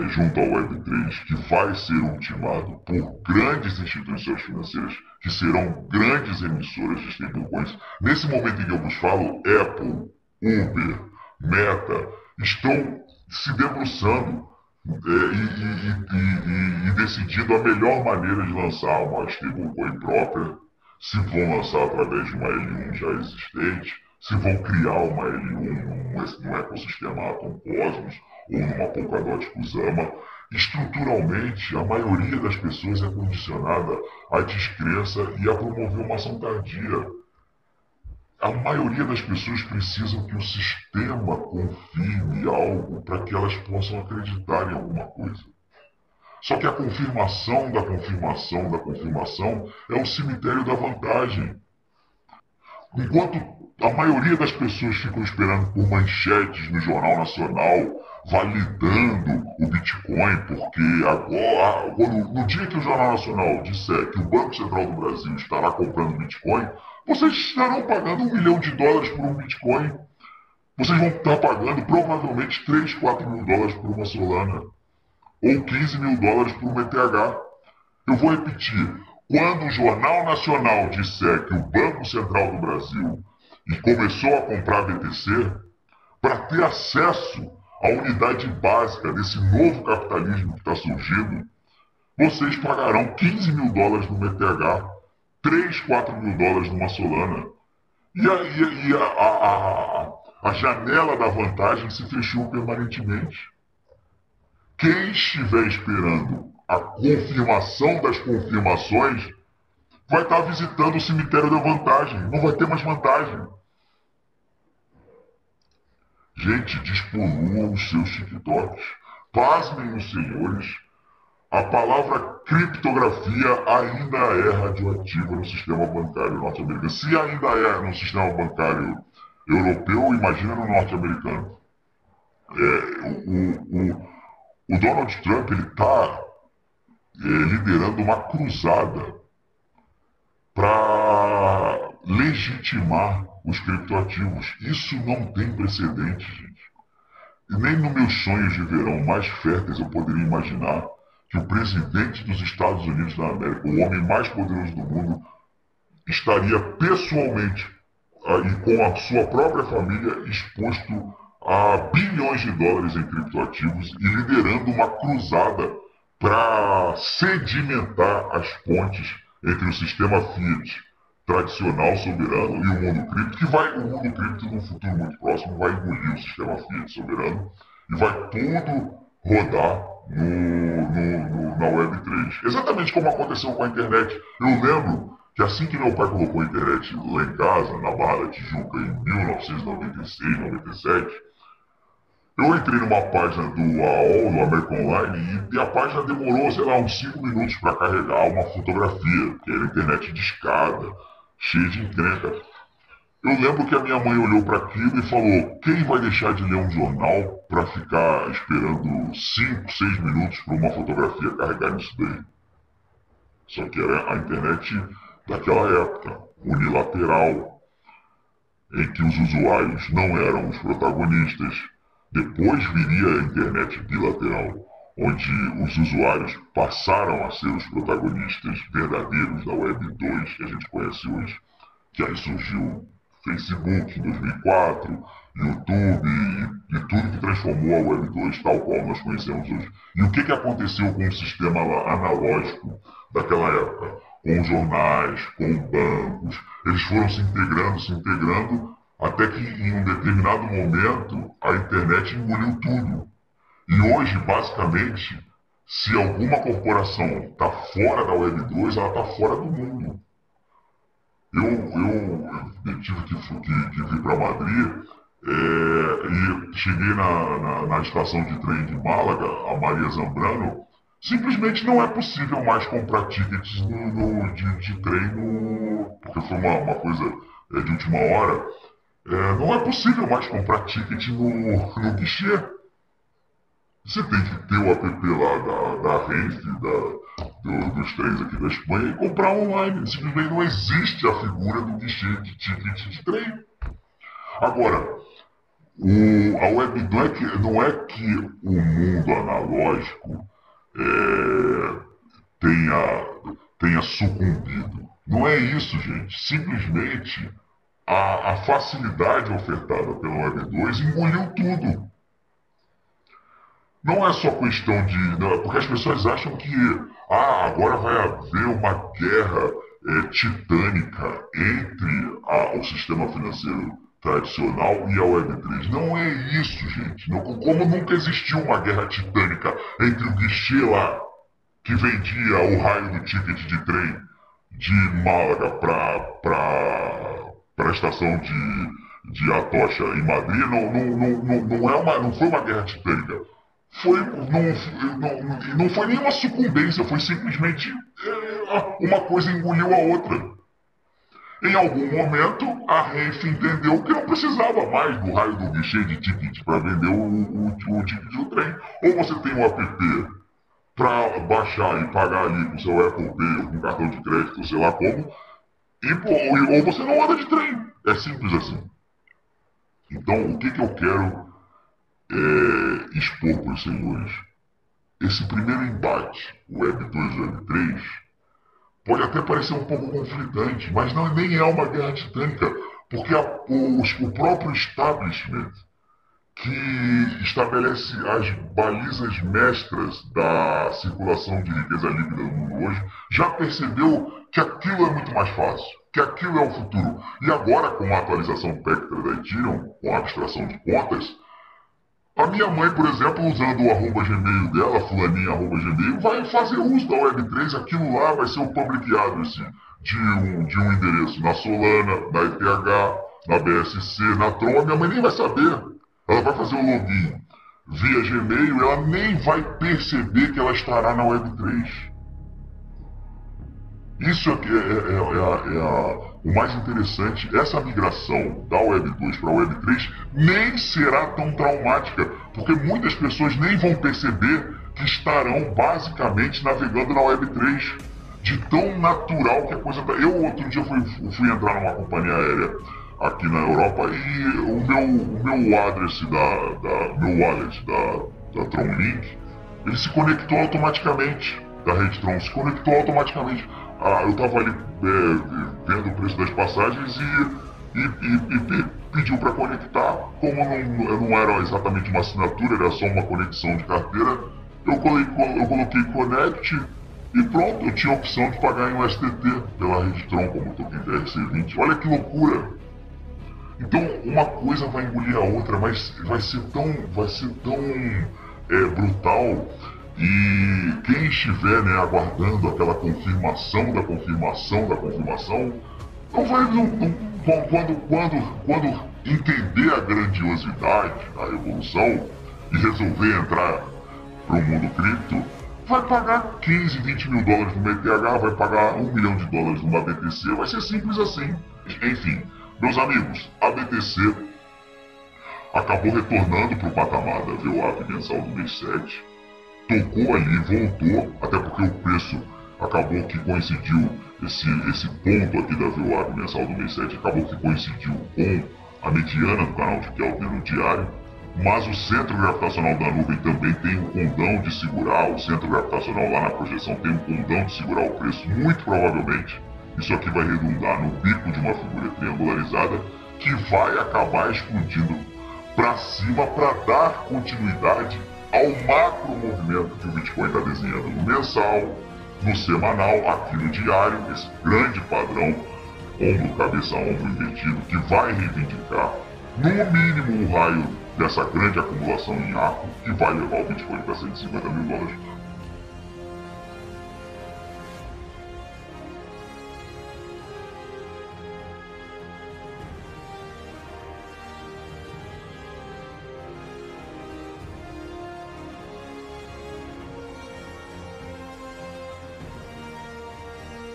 junto ao Web3, que vai ser ultimado por grandes instituições financeiras, que serão grandes emissoras de stablecoins. Nesse momento em que eu vos falo, Apple, Uber, Meta, estão se debruçando e decidindo a melhor maneira de lançar uma stablecoin própria, se vão lançar através de uma L1 já existente, se vão criar uma L1 num ecossistema Atom Cosmos, ou numa Polkadot Kusama. Estruturalmente, a maioria das pessoas é condicionada à descrença e a promover uma ação tardia. A maioria das pessoas precisam que o sistema confirme algo para que elas possam acreditar em alguma coisa. Só que a confirmação da confirmação da confirmação é o cemitério da vantagem. Enquanto a maioria das pessoas ficam esperando por manchetes no Jornal Nacional validando o Bitcoin, porque agora, no dia que o Jornal Nacional disser que o Banco Central do Brasil estará comprando Bitcoin, vocês estarão pagando $1 milhão por um Bitcoin. Vocês vão estar pagando provavelmente 3, 4 mil dólares por uma Solana, ou 15 mil dólares por uma ETH. Eu vou repetir. Quando o Jornal Nacional disser que o Banco Central do Brasil começou a comprar BTC, para ter acesso à unidade básica desse novo capitalismo que está surgindo, vocês pagarão 15 mil dólares numa ETH, 3, 4 mil dólares numa Solana. E a janela da vantagem se fechou permanentemente. Quem estiver esperando a confirmação das confirmações vai estar visitando o cemitério da vantagem. Não vai ter mais vantagem. Gente, despoluam os seus TikToks. Pasmem os senhores. A palavra criptografia ainda é radioativa no sistema bancário norte-americano. Se ainda é no sistema bancário europeu, imagina no norte-americano. O Donald Trump está liderando uma cruzada para legitimar os criptoativos. Isso não tem precedente, gente. nem nos meus sonhos de verão mais férteis eu poderia imaginar que o presidente dos Estados Unidos da América, o homem mais poderoso do mundo, estaria pessoalmente e com a sua própria família exposto a bilhões de dólares em criptoativos e liderando uma cruzada para sedimentar as pontes entre o sistema Fiat tradicional, soberano, e o mundo cripto, que o mundo cripto no futuro muito próximo vai engolir o sistema Fiat soberano e vai tudo rodar na Web3. Exatamente como aconteceu com a internet. Eu lembro que assim que meu pai colocou a internet lá em casa, na Barra da Tijuca, em 1996, 97, eu entrei numa página do AOL, do American Online, e a página demorou, sei lá, uns 5 minutos para carregar uma fotografia, que era internet de escada, cheia de encrenca. Eu lembro que a minha mãe olhou para aquilo e falou: quem vai deixar de ler um jornal para ficar esperando 5, 6 minutos para uma fotografia carregar nisso daí? Só que era a internet daquela época, unilateral, em que os usuários não eram os protagonistas. Depois viria a internet bilateral, onde os usuários passaram a ser os protagonistas verdadeiros da Web 2, que a gente conhece hoje. Que aí surgiu Facebook em 2004, YouTube e tudo que transformou a Web 2 tal qual nós conhecemos hoje. E o que aconteceu com o sistema analógico daquela época? Com os jornais, com bancos, eles foram se integrando, até que em um determinado momento a internet engoliu tudo. E hoje, basicamente, se alguma corporação está fora da Web 2, ela está fora do mundo. Eu tive que vir para Madrid e cheguei na estação de trem de Málaga, a Maria Zambrano. Simplesmente não é possível mais comprar tickets de trem, porque foi uma coisa de última hora. Não é possível mais comprar ticket no guichê. Você tem que ter o app lá da Renfe, dos trens aqui da Espanha e comprar online. Simplesmente não existe a figura do guichê de ticket de trem. Agora, a Web não é que o mundo analógico tenha sucumbido. Não é isso, gente. Simplesmente a facilidade ofertada pela Web 2 engoliu tudo. Não é só questão de... Porque as pessoas acham que agora vai haver uma guerra titânica entre o sistema financeiro tradicional e a Web3. Não é isso, gente. Como nunca existiu uma guerra titânica entre o guichê lá, que vendia o raio do ticket de trem de Málaga para a estação de Atocha em Madrid, não foi uma guerra titânica. Não foi nenhuma sucumbência, foi simplesmente uma coisa engoliu a outra. Em algum momento, a Renfe entendeu que não precisava mais do raio do guichê de ticket para vender o ticket do trem. Ou você tem um app para baixar e pagar ali com seu Apple Pay ou com cartão de crédito, sei lá como, ou você não anda de trem. É simples assim. Então, o que eu quero expor para os senhores? Esse primeiro embate, Web 2 e Web 3, pode até parecer um pouco conflitante, mas nem é uma guerra titânica, porque o próprio establishment, que estabelece as balizas mestras da circulação de riqueza líquida no mundo hoje, já percebeu que aquilo é muito mais fácil, que aquilo é o futuro. E agora, com a atualização Pectra da Ethereum, com a abstração de contas, a minha mãe, por exemplo, usando o @gmail dela, fulaninha@gmail, vai fazer uso da Web3, aquilo lá vai ser o public address de um endereço na Solana, na ETH, na BSC, na Tron. A minha mãe nem vai saber. Ela vai fazer o login via Gmail, ela nem vai perceber que ela estará na Web3. Isso é o mais interessante. Essa migração da Web 2 para a Web 3 nem será tão traumática, porque muitas pessoas nem vão perceber que estarão basicamente navegando na Web 3, de tão natural que a coisa está. Eu outro dia fui entrar numa companhia aérea aqui na Europa, e o meu address meu wallet da Tronlink, ele se conectou automaticamente, da rede Tron, se conectou automaticamente. Eu estava ali vendo o preço das passagens e pediu para conectar. Como não era exatamente uma assinatura, era só uma conexão de carteira, eu coloquei Connect e pronto, eu tinha a opção de pagar em USDT pela rede Tron como token TRC20. Olha que loucura! Então uma coisa vai engolir a outra, mas vai ser tão brutal. E quem estiver, né, aguardando aquela confirmação da confirmação, não vai, quando entender a grandiosidade da revolução e resolver entrar para o mundo cripto, vai pagar 15, 20 mil dólares no ETH, vai pagar $1 milhão numa BTC, vai ser simples assim. Enfim, meus amigos, a BTC acabou retornando para o patamar da VWAP mensal do mês 7, tocou ali, voltou, até porque o preço acabou que coincidiu, esse ponto aqui da VWAP mensal do mês 7 acabou que coincidiu com a mediana do canal de Kelvin no diário, mas o centro gravitacional da nuvem também tem um condão de segurar, o centro gravitacional lá na projeção tem um condão de segurar o preço, muito provavelmente isso aqui vai redundar no bico de uma figura triangularizada que vai acabar explodindo para cima para dar continuidade ao macro movimento que o Bitcoin está desenhando no mensal, no semanal, aqui no diário, esse grande padrão ombro, cabeça, ombro invertido, que vai reivindicar no mínimo o raio dessa grande acumulação em arco que vai levar o Bitcoin para $150 mil.